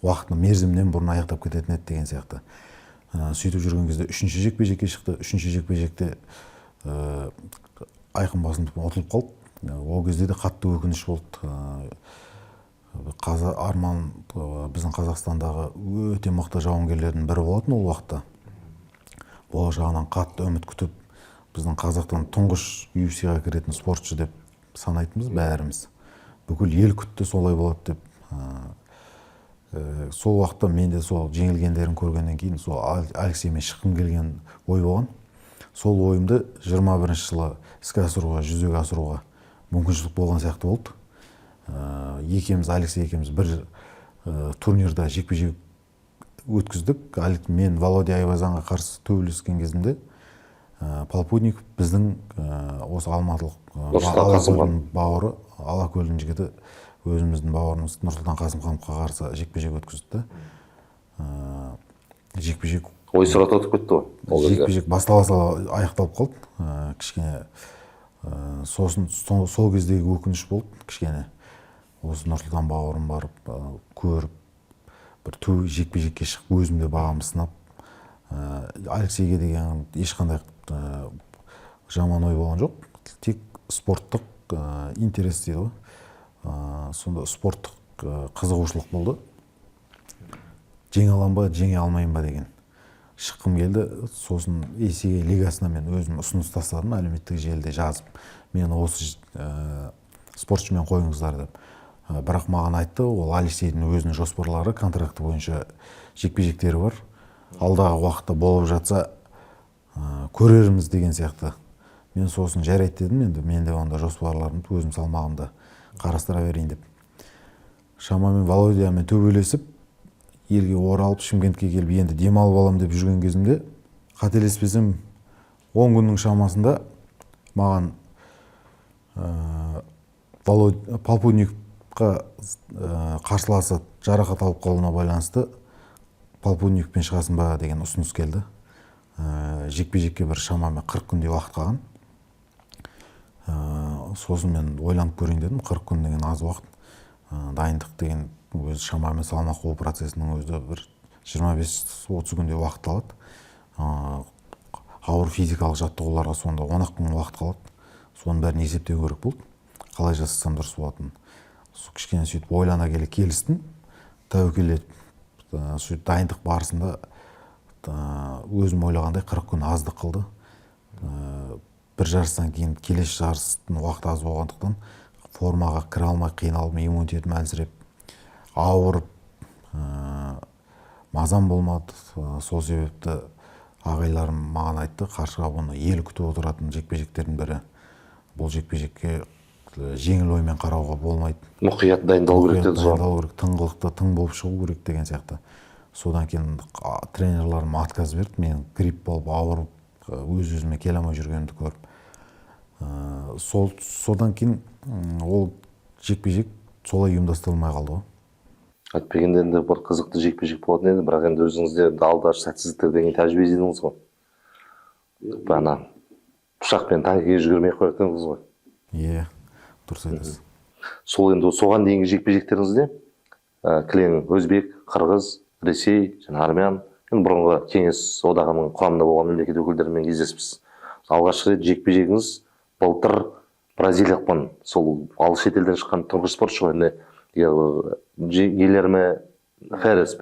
уақытын мерзімнен бұрын аяқтап кететін еді деген сияқты. Сөйтіп жүрген кезде үшінші жекпе-жекке шықты. Үшінші жекпе-жекте айқын басымдықпен ұтылып қалды. Ол кезде де қатты өкініш болды. Арман біздің Қазақстандағы өте мықты жауынгерлердің бірі болатын ол уақытта. Болашағынан қатты үміт күтіп, біздің қазақтан тұңғыш UFC-ға кіретін спортшы деп санайтынбыз бәріміз. Бүкіл ел күтті солай болады деп. Сол уақытта мен де сол жеңілгендерін көргеннен кейін сол Алексеймен шыққым келген ой болған. Сол ойымды 21 жылы іске асыруға, жүзеге асыруға мүмкіншілік болған сияқты болды. Алексей екеуміз бір турнирда жекпе-жек өткіздік. Мен Володя Айбазанға қарсы төбелескен кезінде Полковник біздің осы алматылық бауыры, Алакөлдің жігіті өзіміздің бауырымыз Нұрсұлтан Қасымхановқа қарсы жекпе-жек өткізді. Жекпе-жек ойсырата өтіп кетті ғой. Жекпе-жек бастала сала аяқталып қалды. Кішкене сосын сол кездегі өкініш болды. Кішкене осы Нұрсұлтан бауырым барып көріп бір жекпе-жекке шығып өзімде бағамды сынап, Алексейге деген ешқандай жаман ой болған жоқ. Тек спорттық интерес дейді ғой. Сонда спорттық қызығушылық болды. Жеңе алам ба, жеңе алмайым ба деген шыққым келді. Сосын ACA лигасына мен өзім ұсыныс тастадым, әлеуметтік желіде жазып. Мен осы спортшымен қойыңыздар деп. Бірақ маған айтты, ол Алексейдің өзінің жоспарлары, контракты бойынша жекпе-жектері бар. Алдағы уақытта болып жатса көрерміз деген сияқты. Мен сосын жарайды дедім, енді мен де онда жоспарларымды өзім салмағымда қарастыра берейін деп. Шамамен Володямен төбелесіп, елге оралып, Шымкентке келіп, енді демалып алам деп жүрген кезімде, қателеспесем 10 күннің шамасында маған полковникқа қарсыласы жарақат алып қалуына байланысты полковникпен шығасың ба деген ұсыныс келді. Жекпе-жекке бір шамамен 40 күндей уақыт қалған. Сосын мен ойланып көрейін дедім. 40 күн деген аз уақыт. Дайындық деген өзі шамамен салмақ қою процесінің өзі бір 25-30 күндей уақыт алады. Ауыр физикалық жаттығуларға сонда 10 күн уақыт қалады. Соның бәрін есептеу керек болды. Қалай жасасам дұрыс болатын. Кішкене сөйтіп ойлана келе келістім. Тәуекел етіп, сөйтіп дайындық барысында өзім ойлағандай 40 күн аздық қылды. Бір жарыстан кейін келесі жарыстың уақыты аз болғандықтан формаға кіре алмай қиналып, иммунитетім әлсіреп, ауырып, мазам болмады. Сол себепті ағайларым маған айтты, қаршыға бұны ел күтіп отыратын жекпе-жектердің бірі. Бұл жекпе-жекке жеңіл оймен қарауға болмайды. Мұқият дайындалу керек деді. Дайындалу керек, тыңғылықты, тың болып шығу керек деген сияқты. Содан кейін тренерларым отказ берді. Мен грипп болып ауырып, өз-өзіме келе алмай жүргенімді көріп. Содан кейін ол жекпе-жек солай ұйымдастырылмай қалды ғой. Әйтпегенде енді бір қызықты жекпе-жек болатын еді, бірақ енді өзіңізде алда сәтсіздіктерден кейін тәжірибе іздедіңіз ғой. Бана пышақпен танкіге жүгірмей қоятыңыз ғой. Иә, дұрыс айтасыз. Сол енді соған дейінгі жекпе-жектеріңізде кілең өзбек, қырғыз, Ресей, армян, бұрынғы кеңес одағының құрамында болған мемлекет өкілдерімен кездесіпсіз. Алғашқы рет жекпе-жегіңіз былтыр бразилияқпен, сол алыс шетелден шыққан тұңғыш спортшы ғой, Гильерме Нерес.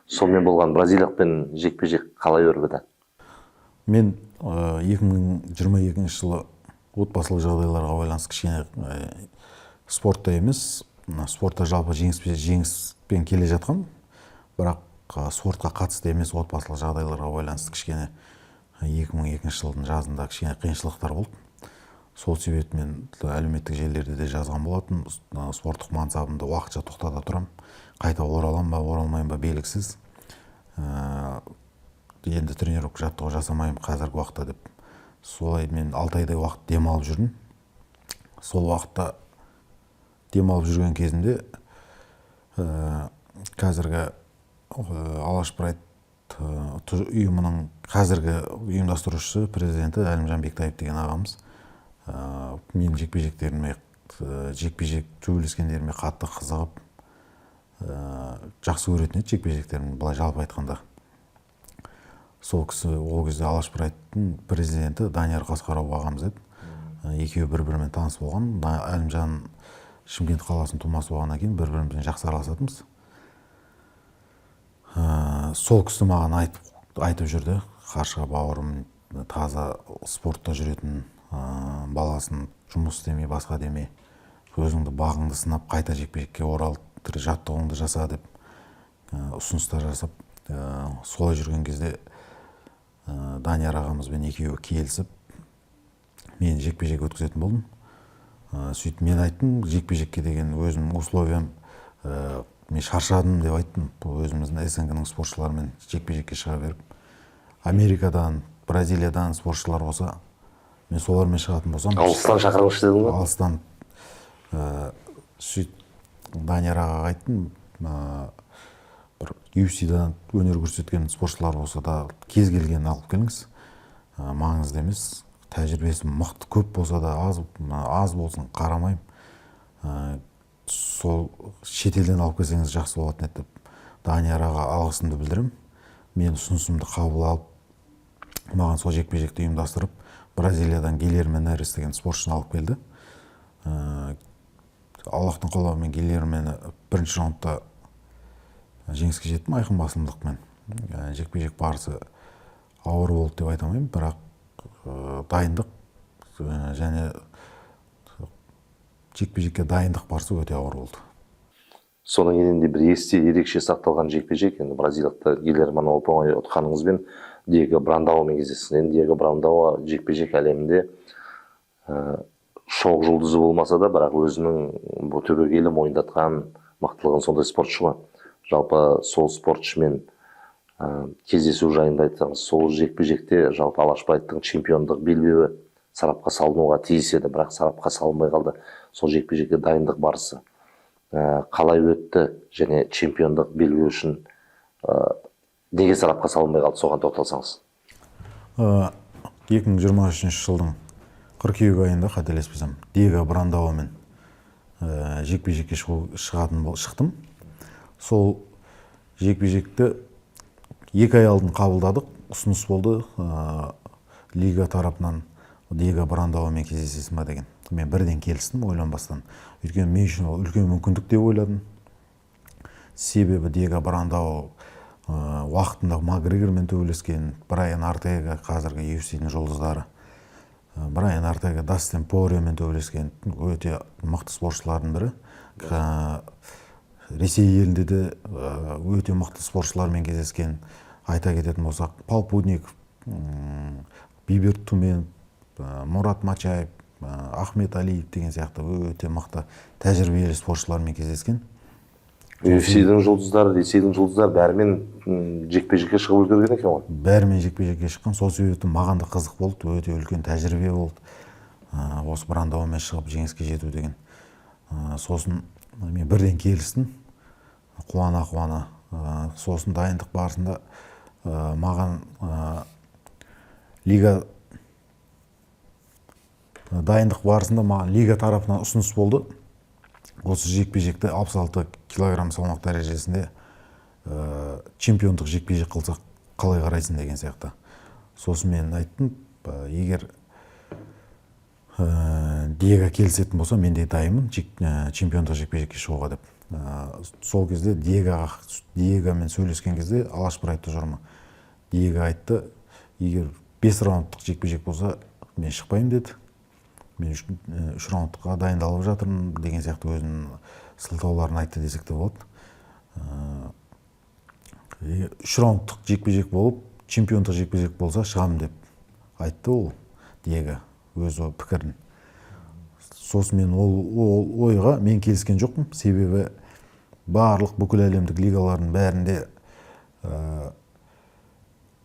Сонымен болған бразилияқпен жекпе-жек қалай өрбіді? Мен 2022 жылы отбасылық жағдайларға байланысты кішкене спортта емес, спортта жалпы жеңіспен келе жатқан, бірақ спортқа қатысты емес отбасылық жағдайларға байланысты кішкене 2002 жылдың жазында кішкене қиыншылықтар болды. Сол себепті мен әлеуметтік желілерде де жазған болатын, спорттық мансабымды уақытша тоқтата тұрам, қайта оралам ба, оралмайым ба белгісіз. Енді тренировка жаттығу жасамайым қазіргі уақытта деп. Солай мен 6 айдай уақыт демалып жүрдім. Сол уақытта демалып жүрген кезінде қазіргі Алаш Прайд ұйымының қазіргі ұйымдастырушысы, президенті Әлімжан Бектаев деген ағамыз мен жекпе-жектеріме, жекпе-жек төбелескендеріме қатты қызығып, жақсы көретін еді жекпе-жектерімді, былай жалпы айтқанда. Сол кісі ол кезде Алаш Прайдтың президенті Данияр Қасқаров ағамыз еді. Екеуі бір-бірімен таныс болған. Әлімжан Шымкент қаласының тумасы болғаннан кейін бір-бірімізбен жақсы араласатынбыз. Сол кісі маған айтып жүрді, Қаршыға бауырым таза спортта жүретін, баласын жұмыс істемей, басқа демей, өзіңді бағыңды сынап, қайта жекпе-жекке орал, жаттығуыңды жаса деп ұсыныстар жасап, солай жүрген кезде Данияр ағамызбен екеуі келісіп, мен жекпе-жек өткізетін болдым. Сөйтіп мен айттым, жекпе-жекке деген өзімнің условиям, мен шаршадым деп айттым. Өзіміздің СНГ-ның спортшыларымен жекпе-жекке шыға беріп, Америкадан, Бразилиядан спортшылар болса, мен солармен шығатын болсам. Алыстан шақырыңызшы дедің ба? Алыстан. Сөйтіп Данияр ағаға айттым, бір UFC-дан өнер көрсеткен спортшылар болса да кез келгенін алып келіңіз. Маңызды емес, тәжірибесі мықты көп болса да аз болсын қарамайым. Сол шетелден алып келсеңіз жақсы болатын еді деп Данияр аға алғысымды білдірем. Мен ұсынысымды қабыл алып, маған сол жекпе-жекті ұйымдастырып, Бразилиядан Гильерме Нерес деген спортшыны алып келді. Аллахтың қалауымен Гильермені бірінші раундта жеңіске жеттім айқын басымдықпен. Жекпе-жек барысы ауыр болды деп айта алмаймын, бірақ дайындық және жекпе-жекке дайындық барысы өте ауыр болды. Соның енінде бір есте ерекше сақталған жекпе-жек, енді бразилиялық Гильермені оп-оңай ұтқаныңызбен Диего Брандаумен кездестіңіз. Енді Диего Брандау жекпе-жек әлемінде шоқ жұлдызы болмаса да, бірақ өзінің бұл түбегейлі мойындатқан мықтылығын сондай спортшы ғой. Жалпы сол спортшымен кездесу жайында айтсаңыз, сол жекпе-жекте жалпы Алашбаевтың чемпиондық белбеуі сарапқа салынуға тиіс еді, бірақ сарапқа салынбай қалды. Сол жекпе-жекке дайындық барысы қалай өтті және чемпиондық белбеу үшін неге сарапқа салынбай қалды, соған тоқталсаңыз. 2023 жылдың қыркүйек айында, қателеспесем, Диего Брандаумен жекпе-жекке шықтым. Сол жекпе-жекті 2 ай алдын қабылдадық, ұсыныс болды лига тарапынан Диего Брандаумен кездесесің ба деген. Мен бірден келістім, ойланбастан. Өйткені мен үшін ол үлкен мүмкіндік деп ойладым. Себебі Диего Брандау уақытында Макгрегормен төбелескен, Брайан Ортега қазіргі UFC-дің жұлдыздары. Брайан Ортега Дастин Поириямен төбелескен, өте мықты спортшылардың бірі. Ресей елінде де өте мықты спортшылармен кездескен. Айта кететін болсақ, Пал Пудников, Биберт Тумен, Мурат Мачаев, Ахмет Алиев деген сияқты өте мықты тәжірибелі спортшылармен кездескен. UFC-дің жұлдыздары, Ресейдің жұлдыздары бәрімен жекпе-жекке шығып үлгерген екен ғой. Бәрімен жекпе-жекке шыққан, сол себепті маған да қызық болды, өте үлкен тәжірибе болды. Осы Брандаумен шығып жеңіске жету деген. Сосын мен бірден келістім, қуана. Сосын дайындық барысында маған лига тарапынан ұсыныс болды. Осы жекпе-жекті 66 килограмм салмақ дәрежесінде чемпиондық жекпе-жек қылсақ қалай қарайсың деген сияқты. Сосын мен айттым, егер Диего келісетін болса, мен де дайынмын чемпиондық жекпе-жекке шығуға деп. Сол кезде Диегомен сөйлескен кезде Алашбаев тұжырымы. Диего айтты, егер 5 раундтық жекпе-жек болса, мен шықпаймын деді. Мен 3 раундқа дайындалып жатырмын деген сияқты өзінің сылтауларын айтты десек те болады. 3 раундтық жекпе-жек болып, чемпиондық жекпе-жек болса шығамын деп айтты ол Диего өз пікірін. Сосын мен ол ойға мен келіскен жоқпын, себебі барлық бүкіл әлемдік лигалардың бәрінде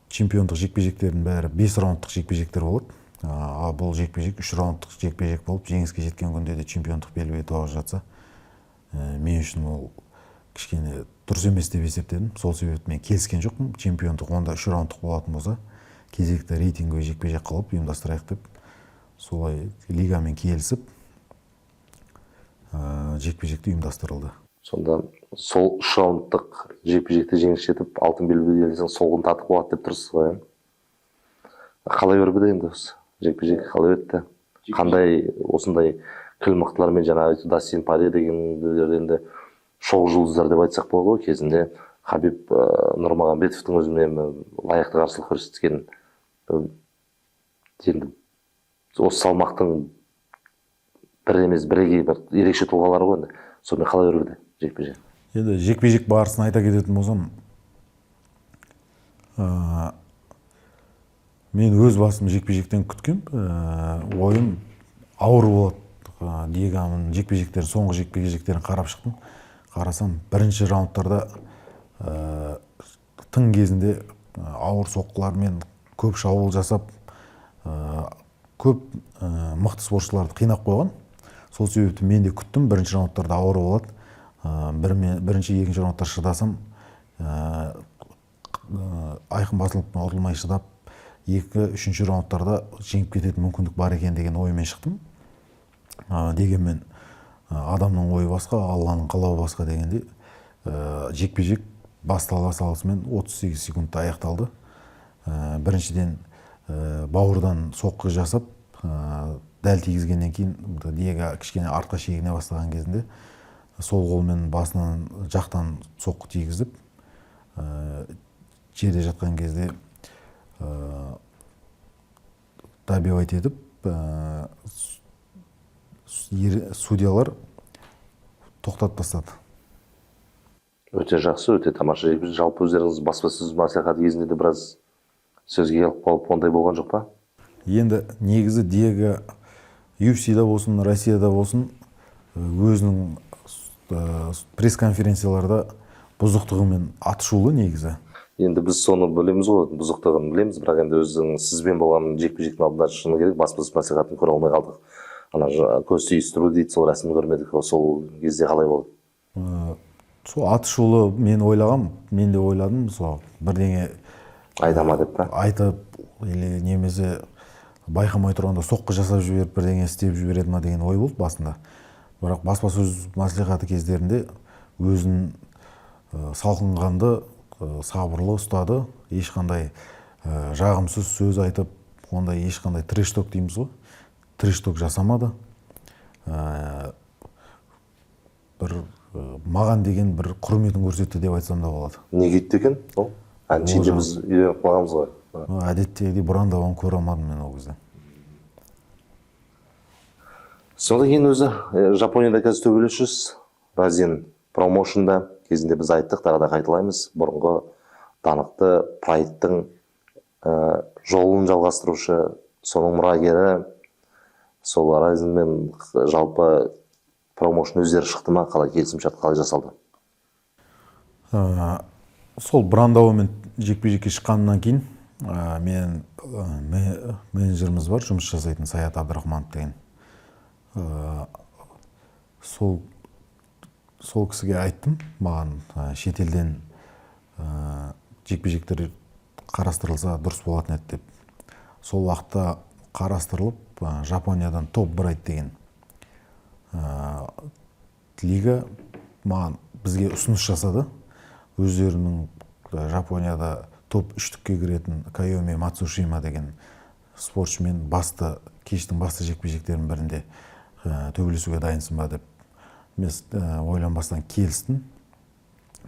чемпиондық жекпе-жектердің бәрі 5 раундтық жекпе-жектер болады. Ал бұл жекпе-жек 3 раундтық жекпе-жек болып, жеңіске жеткен күнде де чемпиондық белбеу тауып жатса, мен үшін ол кішкене дұрыс емес деп есептедім. Сол себепті мен келіскен жоқпын. Чемпиондық онда 3 раундтық болатын болса, кезекті рейтинговый жекпе-жек қылып ұйымдастырайық деп, солай лигамен келісіп, жекпе-жекті ұйымдастырылды. Сонда сол 3 раундтық жекпе-жекте жеңіс жетіп, алтын белбеуді иеленсең, солғын татып қалады деп тұрсыз ғой. Қалай өрбіді енді осы жекпе-жек, қалай өтті? Қандай осындай кіл мықтылармен жаңағы Дастин Паре дегендер енді шоу жұлдыздар деп айтсақ болады ғой. Кезінде Хабиб Нурмагомедовтың өзімен лайықты қарсылық көрсеткен, енді осы салмақтың бір емес бірегей бір ерекше тұлғалары ғой. Енді сонымен қалай өрбіді жекпе-жек? Енді жекпе-жек барысын айта кететін болсам, мен өз басым жекпе-жектен күткен ойым ауыр болады. Диегоның жекпе-жектерін, соңғы жекпе-жектерін қарап шықтым. Қарасам, бірінші раундтарда тың кезінде ауыр соққылармен көп шабуыл жасап, көп мықты спортшыларды қинап қойған. Сол себепті мен де күттім, бірінші раундтарда ауыр болады. Бірінші, екінші раундтар шыдасам, айқын басылып ұтылмай шыдап, үшінші раундтарда жеңіп кететін мүмкіндік бар екен деген оймен шықтым. Дегенмен адамның ойы басқа, Алланың қалауы басқа дегенде жекпе-жек бастала салысымен 38 секундта аяқталды. Біріншіден бауырдан соққы жасап, дәл тигізгеннен кейін Диего кішкене артқа шегіне бастаған кезінде сол қолмен басынан жақтан соққы тигізіп, жерде жатқан кезде добивать етіп, судьялар тоқтатып тастады. Өте жақсы, өте тамаша. Жалпы өздеріңіз баспасөз мәслихаты кезінде де біраз сөзге келіп қалып, ондай болған жоқ па? Енді негізі Диего UFC-да болсын, Россияда болсын, өзінің пресс-конференцияларда бұзықтығымен атышулы негізі. Енді біз соны білеміз ғой, бұзықтығын білеміз, бірақ енді өзің сізбен болған жекпе-жектің алдында шыны керек, баспасөз мәслихатын көре алмай қалдық. Ана көз түйістіру дейді, сол рәсімді көрмедік. Сол кезде қалай болды? Сол атышулы мен ойлағам, мен де ойладым, сол бірдеңе айтама деп па? Айтып, или немесе байқамай тұрғанда соққы жасап жіберіп, бірдеңе істеп жібереді ма деген ой болды басында. Бірақ баспасөз мәслихаты кездерінде өзін салқынғанды, сабырлы ұстады, ешқандай жағымсыз сөз айтып, ондай ешқандай трэш-ток дейміз ғой, трэш-ток жасамады. Маған деген бір құрметін көрсетті деп айтсам да болады. Не кетті екен? Әншейінде біз үйреніп қалғанбыз ғой. Әдеттегідей бұрандауын көре алмадым мен ол кезде. Содан кейін өзі Жапонияда қазір төбелесіз, Разин промоушнда кезінде біз айттық, тағы да қайталаймыз. Бұрынғы данықты Прайдтың жолын жалғастырушы, соның мұрагері, сол Разинмен жалпы промоушн өздері шықты ма, қалай келісімшарт қалай жасалды? Сол брандауымен жекпе-жекке шыққаннан кейін мен менеджеріміз бар, жұмыс жасайтын Саят Абдрахманов деген. Сол кісіге айттым, маған шетелден жекпе-жектер қарастырылса дұрыс болатын еді деп. Сол уақытта қарастырылып, Жапониядан топ Брайт деген лига маған бізге ұсыныс жасады. Өздерінің Жапонияда топ 3-тікке кіретін Кайоми Мацушима деген спортшымен кештің басты жекпе-жектерінің бірінде төбелесуге дайынсың ба деп. Мен ойланбастан келістім.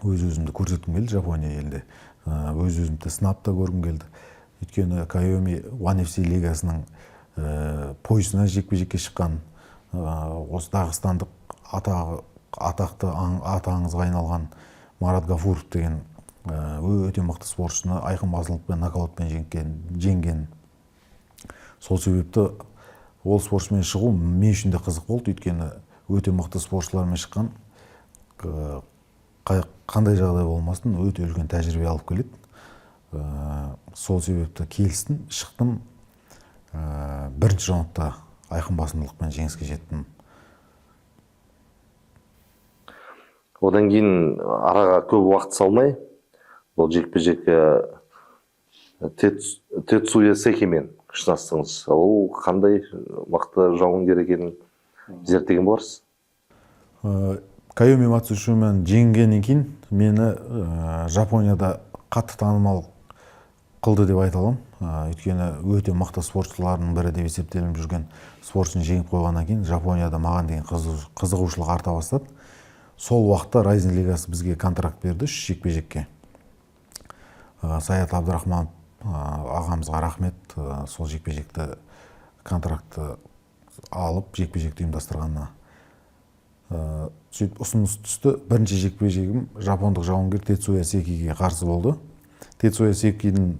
Өз-өзімді көрсеткім келді Жапония елінде. Өз-өзімді сынап та көргім келді. Өйткені Кайоми One FC лигасының поясына жекпе-жекке шыққан, осы дағыстандық атақты аты аңызға айналған Марат Гафуров деген өте мықты спортшыны айқын басылықпен, нокаутпен жеңген. Сол себепті ол спортшымен шығу мен үшін де қызық болды, өйткені өте мықты спортшылармен шыққан, қандай жағдай болмасын, өте үлкен тәжірибе алып келеді. Сол себепті келістім, шықтым. Бірінші раундта айқын басымдылықпен жеңіске жеттім. Одан кейін араға көп уақыт салмай, бұл жекпе-жек Тецуя Секимен күшінастыңыз. Ол қандай мықты жауынгер екенін зерттеген боларсыз? Кайоми Мацушимамен жеңгеннен кейін мені Жапонияда қатты танымал қылды деп айта аламын. Өйткені өте мықты спортшылардың бірі деп есептелініп жүрген спортшыны жеңіп қойғаннан кейін Жапонияда маған деген қызығушылық арта бастады. Сол уақытта Райзен лигасы бізге контракт берді 3 жекпе-жекке. Саят Абдрахманов ағамызға рахмет, сол жекпе-жекті контрактты алып жекпе-жекті ұйымдастырғанына. Сөйтіп ұсыныс түсті. Бірінші жекпе-жегім жапондық жауынгер Тецуя Секиге қарсы болды. Тецуя Секидің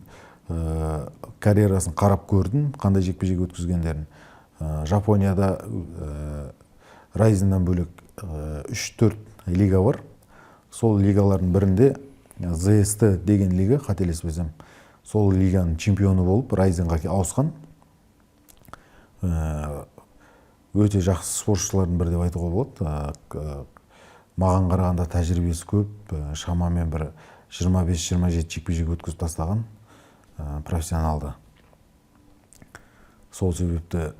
карьерасын қарап көрдім, қандай жекпе-жек өткізгендерін. Жапонияда Райзеннен бөлек 3-4 лига бар. Сол лигалардың бірінде ЗСТ деген лига, қателеспесем, сол лиганың чемпионы болып Райзенға ауысқан. Өте жақсы спортшылардың бірі деп айтуға болады. Маған қарағанда тәжірибесі көп, шамамен бір 25-27 жекпе-жек өткізіп тастаған профессионалды. Сол себепті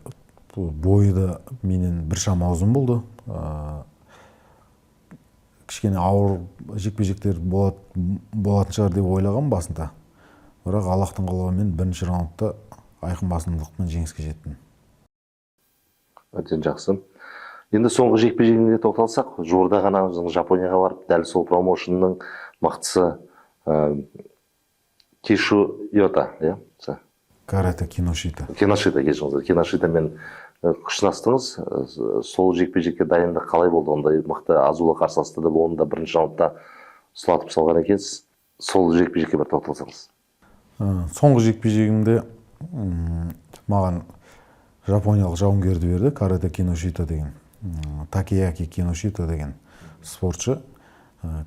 бойы да менен біршама ұзын болды. Кішкене ауыр жекпе-жектер болатын шығар деп ойлаған басында. Бірақ Аллахтың қалауымен бірінші раундта айқын басымдылықпен жеңіске жеттім. Өте жақсы. Енді соңғы жекпе-жегіне тоқталсақ, жуырда ғана Жапонияға барып, дәл сол промоушнның мықтысы Кишу Йота, Карате Киношита. Киношитамен күшінастыңыз. Сол жекпе-жекке дайындық қалай болды? Ондай мықты азулы қарсыласты да болғанда бірінші раундта сұлатып салған екенсіз. Сол жекпе-жекке бір тоқталсаңыз. Соңғы жекпе-жегімде маған жапониялық жауынгерді берді, Карате Киношита деген. Такеяки Киношита деген спортшы.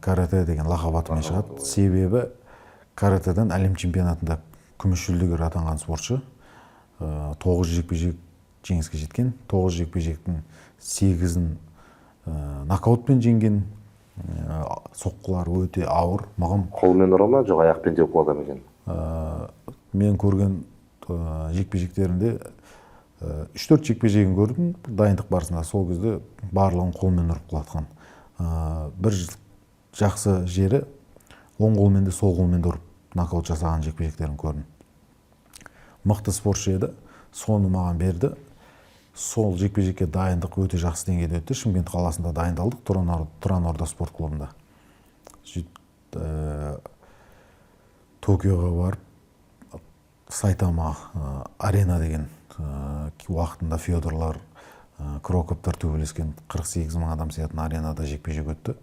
Карате деген лақап атымен шығады. Себебі каратеден әлем чемпионатында күміс жүлдегер атанған спортшы. 9 жекпе-жек жеңіске жеткен. 9 жекпе-жектің 8-ін нокаутпен жеңген. Соққылар өте ауыр. Маған қолмен ұра ма, жоқ аяқпен теуіп адам екен? Мен көрген жекпе-жектерінде 3-4 жекпе-жегін көрдім. Дайындық барысында сол кезде барлығын қолмен ұрып құлатқан. Бір жақсы жері оң қолмен де сол қолмен де ұрып нокаут жасаған жекпе-жектерін көрдім. Мықты спортшы еді, соны маған берді. Сол жекпе-жекке дайындық өте жақсы деңгейде өтті. Шымкент қаласында дайындалдық, Тұран-Орда спорт клубында. Токиоға барып, Сайтама арена деген уақытында Федорлар, Кроковтар төбелескен 48 мың адам сиятын аренада жекпе-жек өтті.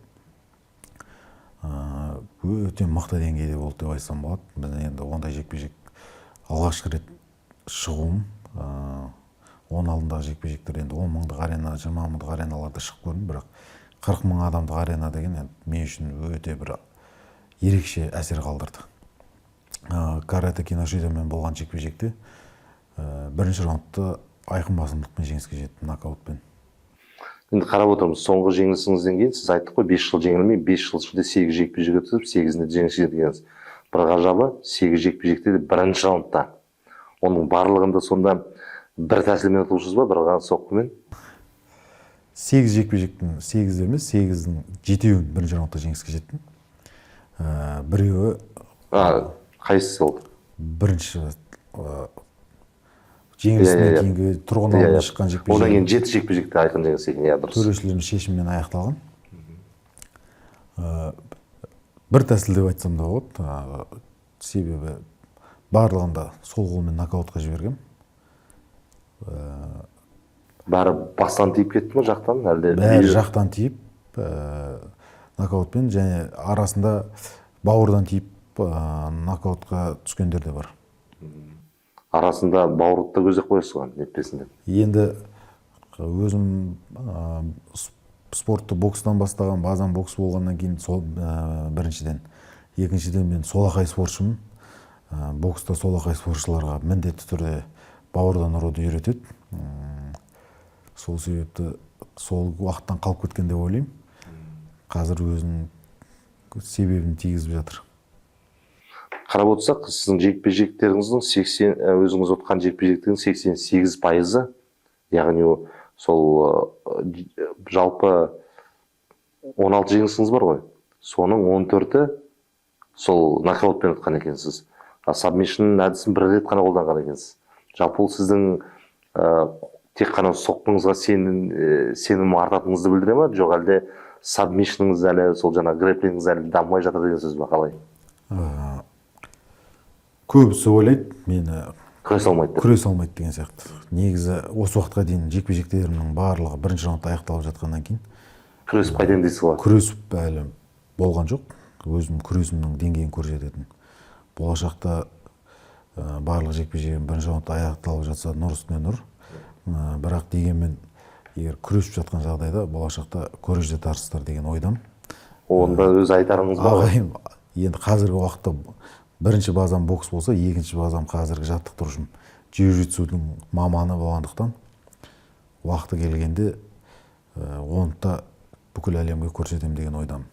Өте мықты деңгейде болды деп айтсам болады. Біз енді ондай жекпе-жек алғашқы рет шығуым. 10 алдындағы жекпе-жектер енді 10 мыңдық арена, 20 мыңдық ареналарда шығып көрдім, бірақ 40 мың адамдық арена деген мен үшін өте бір ерекше әсер қалдырды. Карате Киношитамен болған жекпе-жекте бірінші раундта айқын басымдылықпен жеңіске жеттім, нокаутпен. Енді қарап отырмыз, соңғы жеңісіңізден кейін сіз айттық қой, 5 жыл жеңілмей, 5 жыл ішінде 8 жекпе-жек өткізіп, 8-інде жеңіске жеткенсіз. Бір ғажабы, 8 жекпе-жекте де бірінші раундта. Оның барлығында сонда бір тәсілмен ұтылышсыз ба, бір ғана соққымен? 8 жекпе-жектің 8 емес, 8-дің 7-еуін бірінші раундта жеңіске жеттім. Біреуі қайсысы болды? Бірінші жеңісінен кейінгі тұрғын алаңға шыққан жекпе-жек. Одан кейін 7 жекпе-жекте айқын жеңіс екен, дұрыс. Төрешілердің шешімімен аяқталған. Бір тәсіл деп айтсам да болады. Себебі барлығында сол қолмен нокаутқа жібергем. Бәрі бастан тиіп кетті ме жақтан? Бәрі жақтан тиіп, нокаутпен, және арасында бауырдан тиіп нокаутқа түскендер де бар. Арасында бауырды да көздеп қойсыз ғой, нетпесін деп. Енді өзім спортты бокстан бастаған, базан бокс болғаннан кейін сол біріншіден. Екіншіден мен солақай спортшымын. Бокста солақай спортшыларға міндетті түрде бауырдан ұруды үйретеді. Сол себепті сол уақыттан қалып кеткен деп ойлаймын. Қазір өзінің себебін тигізіп жатыр. Қарап отырсақ, сіздің жекпе-жектеріңіздің өзіңіз отқан жекпе-жектердің 88%, яғни сол жалпы 16 жеңісіңіз бар ғой. Соның 14-і сол нокаутпен ұтқан екенсіз. сабмишн әдісін бір рет қана қолданған екенсіз. Жалпы ол сіздің тек қана соққыңызға сенім артатыныңызды білдіре ма, жоқ әлде сабмишніңіз әлі сол жаңа грэпплингіңіз әлі дамымай жатыр деген сөз ба, қалай? Көбісі ойлайды мені Күресе алмайды деп. күресе алмайды деген сияқты. Негізі осы уақытқа дейін жекпе-жектерімнің барлығы бірінші раундта аяқталып жатқаннан кейін Күресіп қайтайын дейсіз ғой. күресіп әлі болған жоқ. Өзім күресімнің деңгейін көрсететін. Болашақта барлық жекпе-жегім бірінші раундта аяқталып жатса нұр үстіне нұр. Бірақ дегенмен егер күресіп жатқан жағдайда болашақта көре жатарсыздар деген ойдам. Онда өз айтарыңыз бар. Ағайым, енді қазіргі уақытта бірінші базам бокс болса, екінші базам қазіргі жаттықтырушым джиу-джитсудың маманы болғандықтан уақыты келгенде оны да бүкіл әлемге көрсетемін деген ойдам.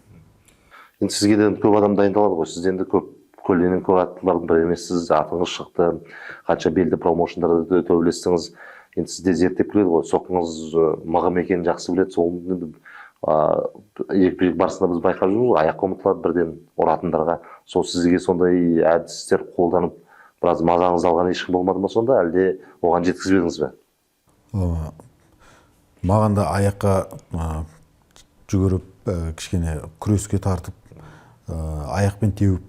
Енді сізге де көп адам дайындалады ғой. Сіз енді көлденең көп аттылардың бірі емессіз, атыңыз шықты, қанша белді промоушндарда төбелестіңіз. Енді сізде зерттеп біледі ғой, соққыңыз мығым екенін жақсы біледі. Сол жекпе-жек барысында біз байқап жүрміз ғой, аяққа ұмытылады бірден ұратындарға. Сол сізге сондай әдістер қолданып, біраз мазаңыз алған ешкім болмады ма сонда, әлде оған жеткізбедіңіз бе? Маған да аяққа жүгіріп, кішкене күреске тартып, аяқпен теуіп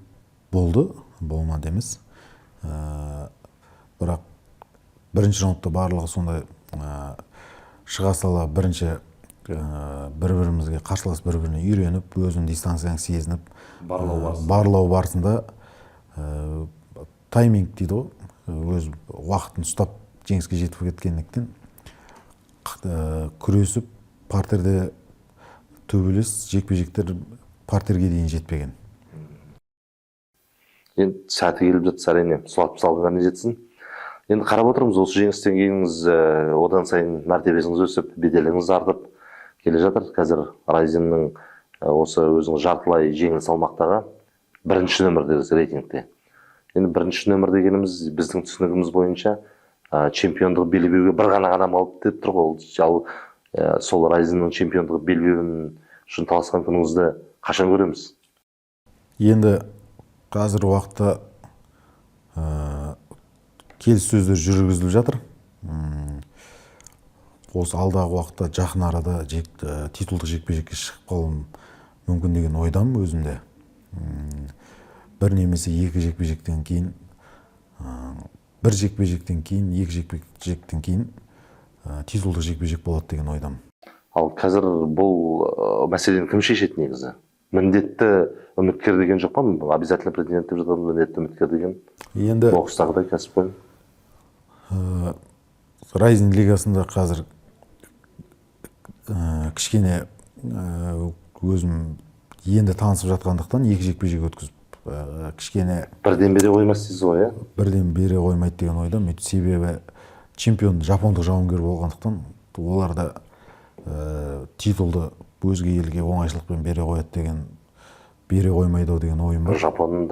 болды, болмады емес. Бірақ бірінші раундта барлығы сондай шыға сала бірінші бір-бірімізге қарсылас бір-біріне үйреніп, өзінің дистанцияң сезініп, барлау барысында тайминг дейді ғой, өз уақытын ұстап жеңіске жетіп кеткендіктен күресіп, партерде төбелес, жекпе-жектер партерге дейін жетпеген. Енді сәті келіп жатса әрине, сұлатып салғанға не жетсін. Енді қарап отырмыз, осы жеңістен кейініңіз одан сайын мәртебесіңіз өсіп, беделіңіз артып келе жатыр. Қазір Райзеннің осы өзінің жартылай жеңіл салмақтағы бірінші нөмірде рейтингте. Енді бірінші нөмір дегеніміз біздің түсінігіміз бойынша чемпиондық белбеуге бір ғана адам алып деп тұр ғой. Сол Райзеннің чемпиондық белбеуін үшін таласқан күніңізді қашан көреміз? Енді қазір уақытта келіссөздер жүргізіліп жатыр. Осы алдағы уақытта жақын арада титулдық жекпе-жекке шығып қалуым мүмкін деген ойдам өзімде. Бір немесе екі жекпе-жектен кейін, бір жекпе-жектен кейін, екі жекпе-жектен кейін титулдық жекпе-жек болады деген ойдам. Ал қазір бұл мәселені кім шешеді негізі? Міндетті үміткер деген жоқ па? Обязательно президент деп жатқан міндетті үміткер деген. Енді бокстағыдай кәсіпқой. Райзен лигасында қазір кішкене өзім енді танысып жатқандықтан екі жекпе-жек өткізіп кішкене бірден бере қоймайсыз ғой, иә? Бірден бере қоймайды деген ойдам. Себебі чемпион жапондық жауынгер болғандықтан оларда титулды өзге елге оңайшылықпен бере қоймайды деген ойым бар. Жапон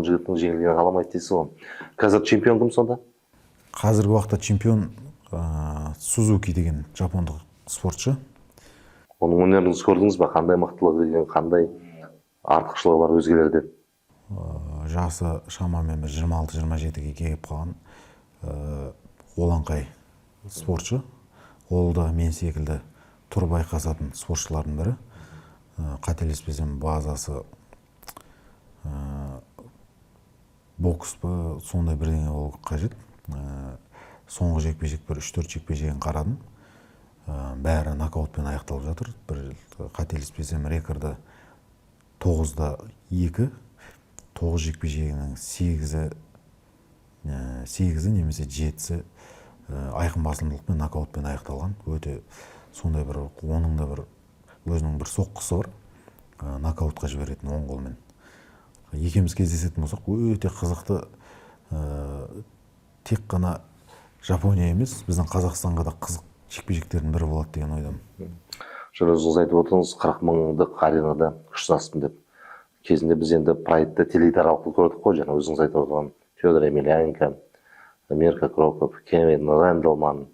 жігітінің жеңілгенін қаламайды дейсіз ғой. Қазір чемпион кім сонда? Қазіргі уақытта чемпион Сузуки деген жапондық спортшы. Оның өнеріңізді көрдіңіз бе? Қандай мықтылығы деген, қандай артықшылығы бар өзгелерден? Жасы шамамен 26-27-ге келіп қалған олаңқай спортшы. Ол да мен секілді тұр байқасатын спортшылардың бірі. Қателеспесем базасы бокс па, сондай бірдеңе болу қажет. Соңғы жекпе-жек бір 3-4 жекпе-жегін қарадым. Бәрі нокаутпен аяқталып жатыр. Бір қателеспесем рекорды 9-2. 9 жекпе-жегінің 8-і немесе 7-сі айқын басымдылықпен нокаутпен аяқталған. Өте сондай бір, оның да бір өзінің бір соққысы бар. Нокаутқа жіберетін оң қолмен. Екеуміз кездесетін болсақ, өте қызықты. Тек қана Жапония емес, біздің Қазақстанға да қызық жекпе-жектердің бірі болады деген ойдам. Жаңа өзіңіз айтып отырсыз, 40 мыңдық аренада күш сынастым деп. Кезінде біз енді Прайдты теледидар арқылы көрдік қой, жаңа өзіңіз айтып отырған Федор Емельяненко, Мирка Кроков, Кевин Рэндалман,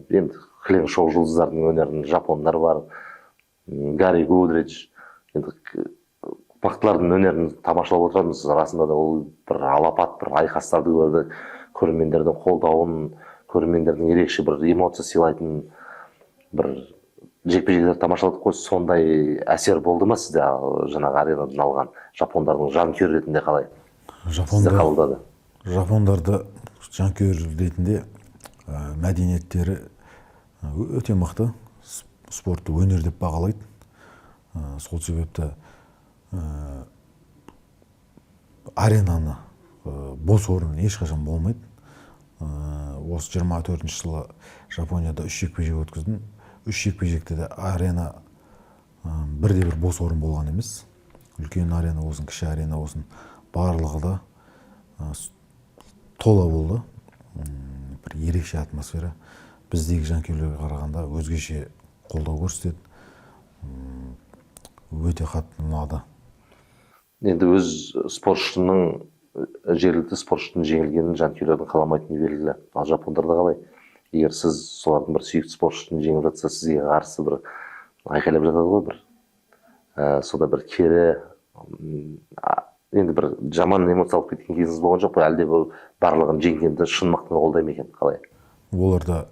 енді кілең шоу жұлдыздардың өнерін жапондар бар, Гарри Гудридж. Енді мықтылардың өнерін тамашалап отырамыз. Расында да ол бір алапат бір айқастарды көрді, көрермендердің қолдауын, көрермендердің ерекше бір эмоция сыйлайтын бір жекпе-жектерді тамашаладық қой. Сондай әсер болды ма сізде жаңағы аренадан алған жапондардың жанкүйер ретінде қалай сізді қабылдады? Жапондарды жанкүйер ретінде мәдениеттері өте мықты, спортты өнер деп бағалайды. Сол себепті аренаны бос орын ешқашан болмайды. Осы 24 жылы Жапонияда 3 жекпе-жек өткіздім. 3 жекпе-жекте де арена бірде-бір бос орын болған емес. Үлкен арена болсын, кіші арена болсын, барлығы да тола болды. Бір ерекше атмосфера. Біздегі жанкүйерлерге қарағанда өзгеше қолдау көрсетеді. Өте қатты ұнады. Енді өз спортшының, жергілікті спортшының жеңілгенін жанкүйерлердің қаламайтыны белгілі. Ал жапондарда қалай? Егер сіз солардың бір сүйікті спортшының жеңіп жатса, сізге қарсы бір айқайлап жатады ғой бір. Сода бір кері, енді бір жаман эмоция алып кеткен кезіңіз болған жоқ па? Әлде бұл барлығын жеңгенді шын мықтыны қолдай ма екен? Қалай? Оларда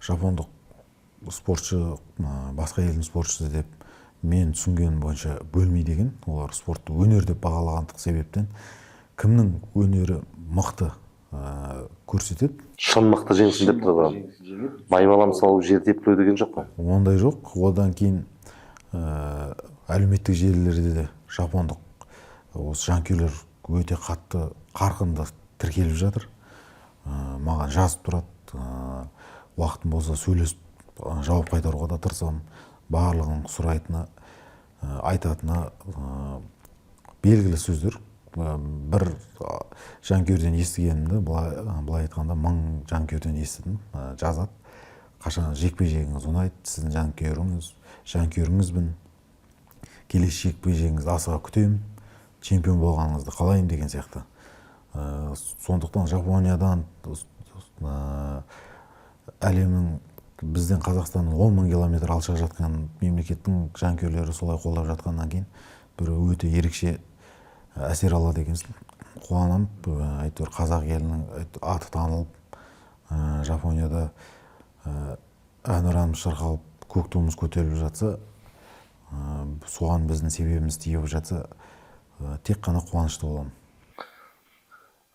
жапондық спортшы басқа елдің спортшысы деп мен түсінгенім бойынша бөлмейді екен. Олар спортты өнер деп бағалағандық себептен кімнің өнері мықты көрсетеді. Шын мықты жеңсін деп тұрды ғой. Маймалам салып жер тепкілеу деген жоқ қой. Ондай жоқ. Одан кейін әлеуметтік желілерде де жапондық осы жанкүйерлер өте қатты қарқынды тіркеліп жатыр. Маған жазып тұрады. Уақытым болса сөйлесіп жауап қайтаруға да тырысамын. Барлығын сұрайтыны, айтатыны белгілі сөздер. Бір жанкүйерден естігенімді, былай айтқанда 1000 жанкүйерден естідім, жазады. Қашан жекпе-жегіңіз ұнайды, сіздің жанкүйеріңізбін. Келесі жекпе-жегіңізді асыға күтемін, чемпион болғаныңызды қалаймын деген сияқты. Сондықтан Жапониядан әлемнің бізден Қазақстанның 10 000 километр алшақ жатқан мемлекеттің жанкүйерлері солай қолдап жатқаннан кейін бір өте ерекше әсер алады екенсің. Қуанам, әйтеуір қазақ елінің аты танылып, Жапонияда әнұранымыз шырқалып, көк туымыз көтеріліп жатса, соған біздің себебіміз тиіп жатса, тек қана қуанышты боламын.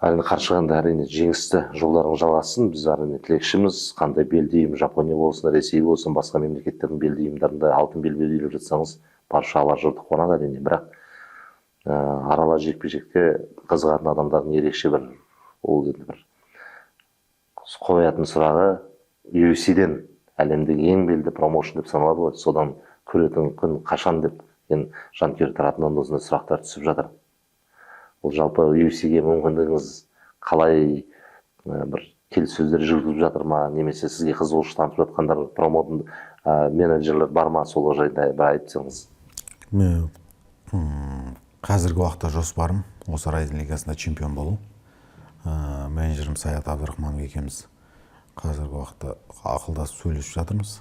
Әрине қаршығанда әрине жеңісті жолдарың жалғасын. Біз әрине тілекшіміз. Қандай белдейім, Жапония болсын, Ресей болсын, басқа мемлекеттердің белдейімдерінде алтын белбеуді иелеп жатсаңыз, барша ала жұрты қуанады әрине. Бірақ аралас жекпе-жекте қызығатын адамдардың ерекше бір ол енді бір қоятын сұрағы UFC-ден әлемдегі ең белді промоушн деп саналады ғой. Содан көретін күн қашан деп жанкүйер тарапынан осындай сұрақтар түсіп жатыр. Ол жалпы UFC-ге мүмкіндігіңіз қалай бір келіссөздер жүргізіп жатыр ма, немесе сізге қызығушылық танытып жатқандар промоутинг менеджерлер бар ма, сол жайында бір айтсаңыз. Мен қазіргі уақытта жоспарым осы Райзен лигасында чемпион болу. Менеджерім Саят Абдырахманов екеуміз қазіргі уақытта ақылдасып сөйлесіп жатырмыз.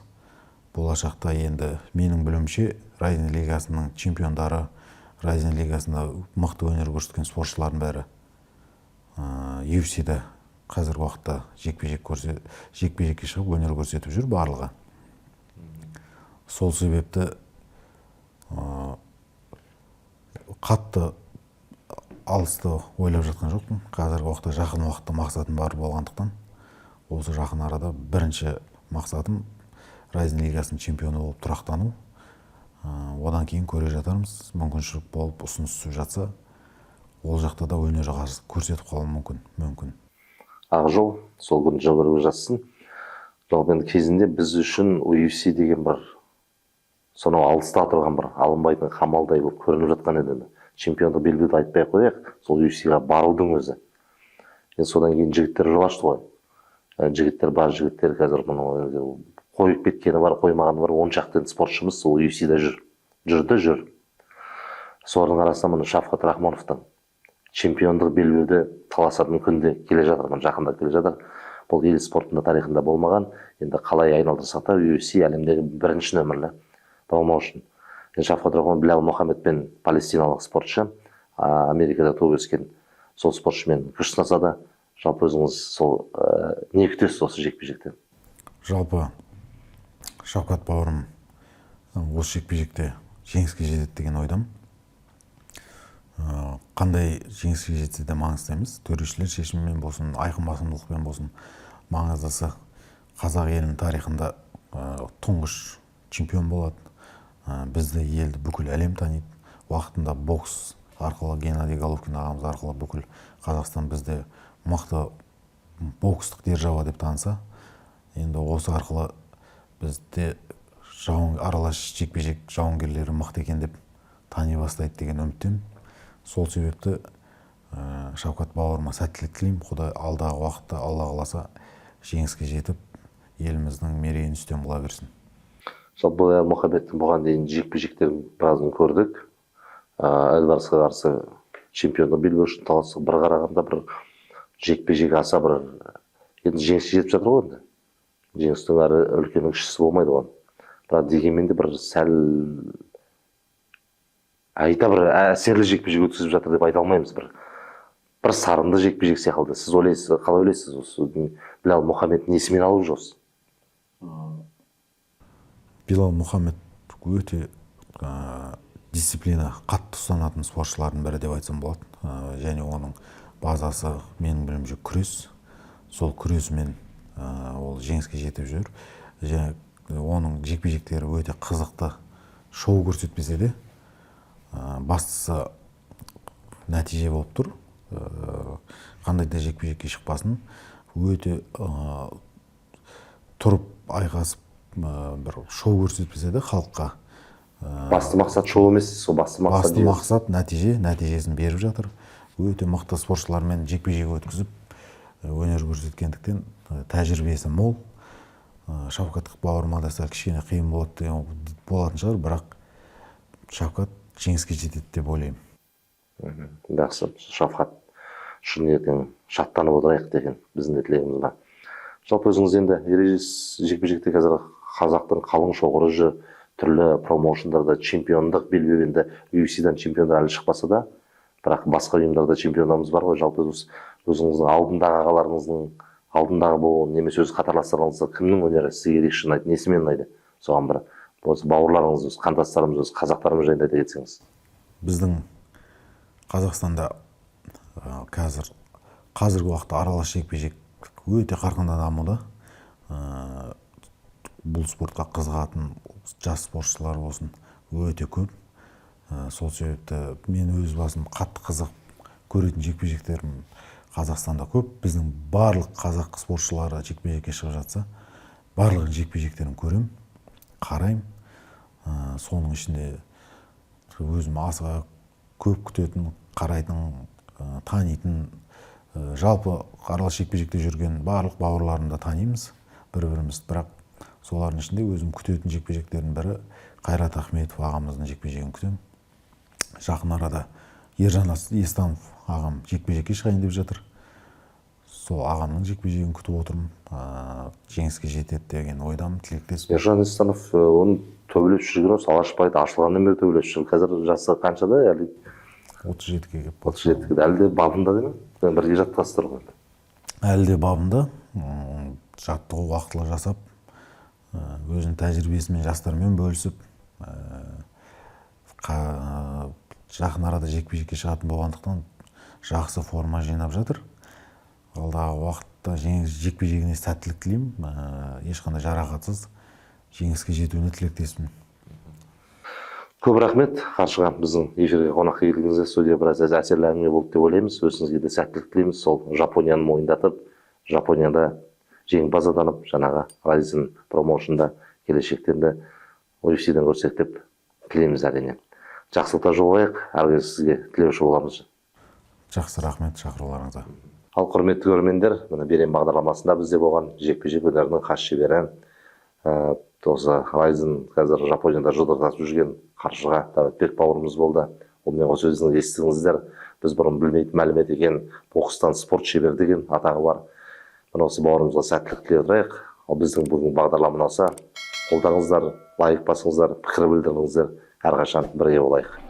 Болашақта енді менің білуімше Райзен лигасының чемпиондары, Райзен лигасында мықты өнер көрсеткен спортшылардың бәрі UFC-де қазіргі уақытта жекпе-жекке шығып өнер көрсетіп жүр барлығы. Сол себепті қатты алысты ойлап жатқан жоқпын. Қазіргі уақытта жақын уақытта мақсатым бар болғандықтан, осы жақын арада бірінші мақсатым Райзен лигасының чемпионы болып тұрақтану. Одан кейін көре жатармыз, мүмкіншілік болып ұсыныс түсіп жатса, ол жақта да өнер көрсетіп қалуым мүмкін. Ақжол, сол күн жабырғы жатсын. Жалпы енді кезінде біз үшін UFC деген бір сонау алыста тұрған бір алынбайтын қамалдай болып көрініп жатқан еді. Чемпиондық белбеуді айтпай қояйық, сол UFC-ға барудың өзі. Содан кейін жігіттер жол ашты ғой. Жігіттер бар, жігіттер қазір қойып кеткені бар, қоймағаны бар, 10 шақты спортшымыз сол UFC-де жүр. Солардың арасында мұны Шавкат Рахмоновтың чемпиондық белбеуді таласатын күнде келе жатыр, жақында келе жатыр. Бұл ел спортында тарихында болмаған, енді қалай айналдырсақ та UFC әлемдегі бірінші нөмірлі промоушн. Шафкат Рахмон Білал Мұхаммедпен палестиналық спортшы, Америкада туып өскен сол спортшымен күш сынасады. Жалпы өзіңіз сол не күтесіз осы жекпе-жектен? Жалпы Шавкат бауырым осы жекпе-жекте жеңіске жетеді деген ойдамын. Қандай жеңіске жетсе де маңызды емес. Төрешілер шешімімен болсын, айқын басымдылықпен болсын, маңыздысы қазақ елінің тарихында тұңғыш чемпион болады. Бізді елді бүкіл әлем таниды. Уақытында бокс арқылы, Геннадий Головкин ағамыз арқылы бүкіл Қазақстан бізде мықты бокстық держава деп таныса, енді осы арқылы бізде аралас жекпе-жек жауынгерлері мықты екен деп тани бастайды деген үміттемін. Сол себепті Шавкат бауырыма сәттілік тілеймін. Құдай алдағы уақытта Алла қаласа жеңіске жетіп, еліміздің мерейін үстем қыла берсін. Жалпы Мұхаммедтің бұған дейін жекпе-жектерін біразын көрдік. Альваресқа қарсы чемпионды белбеу үшін таластық бір қарағанда бір жекпе-жек аса бір енді жеңіске жетіп жатыр ғой енді. Жеңістің әрі үлкен кішісі болмайды оған. Бірақ дегенмен де бір сәл айта бір әсерлі жекпе-жек өткізіп жатыр деп айта алмаймыз. Бір сарынды жекпе-жек секілді. Сіз ойлайсыз, қалай ойлайсыз осы Білал Мұхаммед несімен алып жүрсіз? Білал Мұхаммед өте дисциплина қатты ұстанатын спортшылардың бірі деп айтсам болады. Және оның базасы менің білуімше күрес. Сол күресімен ол жеңіске жетіп жүр. Және оның жекпе-жектері өте қызықты, шоу көрсетпесе де бастысы нәтиже болып тұр. Қандай да жекпе-жекке шықпасын, өте тұрып айқасып бір шоу көрсетпесе де халыққа Басты мақсат шоу емес, сол басты мақсат нәтижесін беріп жатыр. Өте мықты спортшылармен жекпе-жек өткізіп өнер көрсеткендіктен тәжірибесі мол. Шавкат бауырыма да сәл кішкене қиын болатын шығар, бірақ Шавкат жеңіске жетеді деп ойлаймын. Жақсы, Шавкат шын ертең шаттанып отырайық деген біздің де тілегіміз бар. Жалпы өзіңіз енді ережесіз жекпе-жекте қазір қазақтың қалың шоғыры жүр, түрлі промоушндарда чемпиондық белбеуінде UFC-дан чемпиондар әлі шықпаса да, бірақ басқа ұйымдарда чемпиондарымыз бар ғой. Жалпы өзіңіздің алдындағы ағаларыңыздың алдындағы болуын немесе өз қатарластарыңызды кімнің өнері сізге ерекше ұнайды, несімен ұнайды? Соған бір осы бауырларыңыз, өз қандастарымыз, өз қазақтарымыз жайында айта кетсеңіз. Біздің Қазақстанда қазіргі уақытта аралас жекпе-жек өте қарқынды дамуда. Бұл спортқа қызығатын жас спортшылар болсын өте көп. Сол себепті мен өз басым қатты қызық көретін жекпе-жектерім Қазақстанда көп. Біздің барлық қазақ спортшылары жекпе-жекке шығып жатса, барлық жекпе-жектерін көрем, қарайым. Соның ішінде өзім аса көп күтетін, қарайтын, танитын, жалпы аралас жекпе-жекте жүрген барлық бауырларымды танимыз, бір-біріміз. Бірақ солардың ішінде өзім күтетін жекпе-жектердің бірі Қайрат Ахметов ағамыздың жекпе-жегін күтем. Жақын арада Ержан Естанов ағам жекпе-жекке шығайын деп жатыр. Сол ағамның жекпе-жегін күтіп отырмын. Жеңіске жетеді деген ойдамын, тілектеспін. Ержан Естанов оны төбелеп жүрген осы алашбайды ашылғаннан бері төбелеп жүр. Қазір жасы қаншада? 37-ге келіп. 37-ге. Әлі де бабында değil mi? Бірге жаттығасыздар ғой. Әлі де бабында. Жаттығу уақытылы жасап, өзінің тәжірибесімен жастармен бөлісіп, жақын арада жекпе-жекке шығатын болғандықтан жақсы форма жинап жатыр. Алдағы уақытта жекпе-жегіне сәттілік тілеймін. Ешқандай жарақатсыз жеңіске жетуіне тілектеспін. Көп рахмет Қаршыға біздің эфирге қонаққа келгеніңізге. Студия біраз әсерлі әңгіме болды деп ойлаймыз. Өзіңізге де сәттілік тілейміз. Сол Жапонияны мойындатып, Жапонияда жеңімпаз атанып, жаңағы Ryzen промоушнда келешектен де UFC-ден көрсек деп тілейміз әрине. Жақсылықта жолығайық, әрі сізге тілеуші боламыз. Жақсы, рахмет шақыруларыңызға. Ал құрметті көрермендер, мына Берен бағдарламасында бізде болған жекпе-жек өнерінің хас шебері осы Ryzen қазір Жапонияда жұдырықтасып жүрген Қаршыға Дәулетбек бауырымыз болды. Онымен қоса өзіңіз естідіңіздер. Біз бұрын білмейтін мәлімет екен, бокстан спорт шебері деген атағы бар. Мына осы бауырымызға сәттілік тілей отырайық. Ал біздің бүгінгі бағдарлама ұнаса, қолдаңыздар, лайк басыңыздар, пікір білдіріңіздер. әрқашан бірге болайық.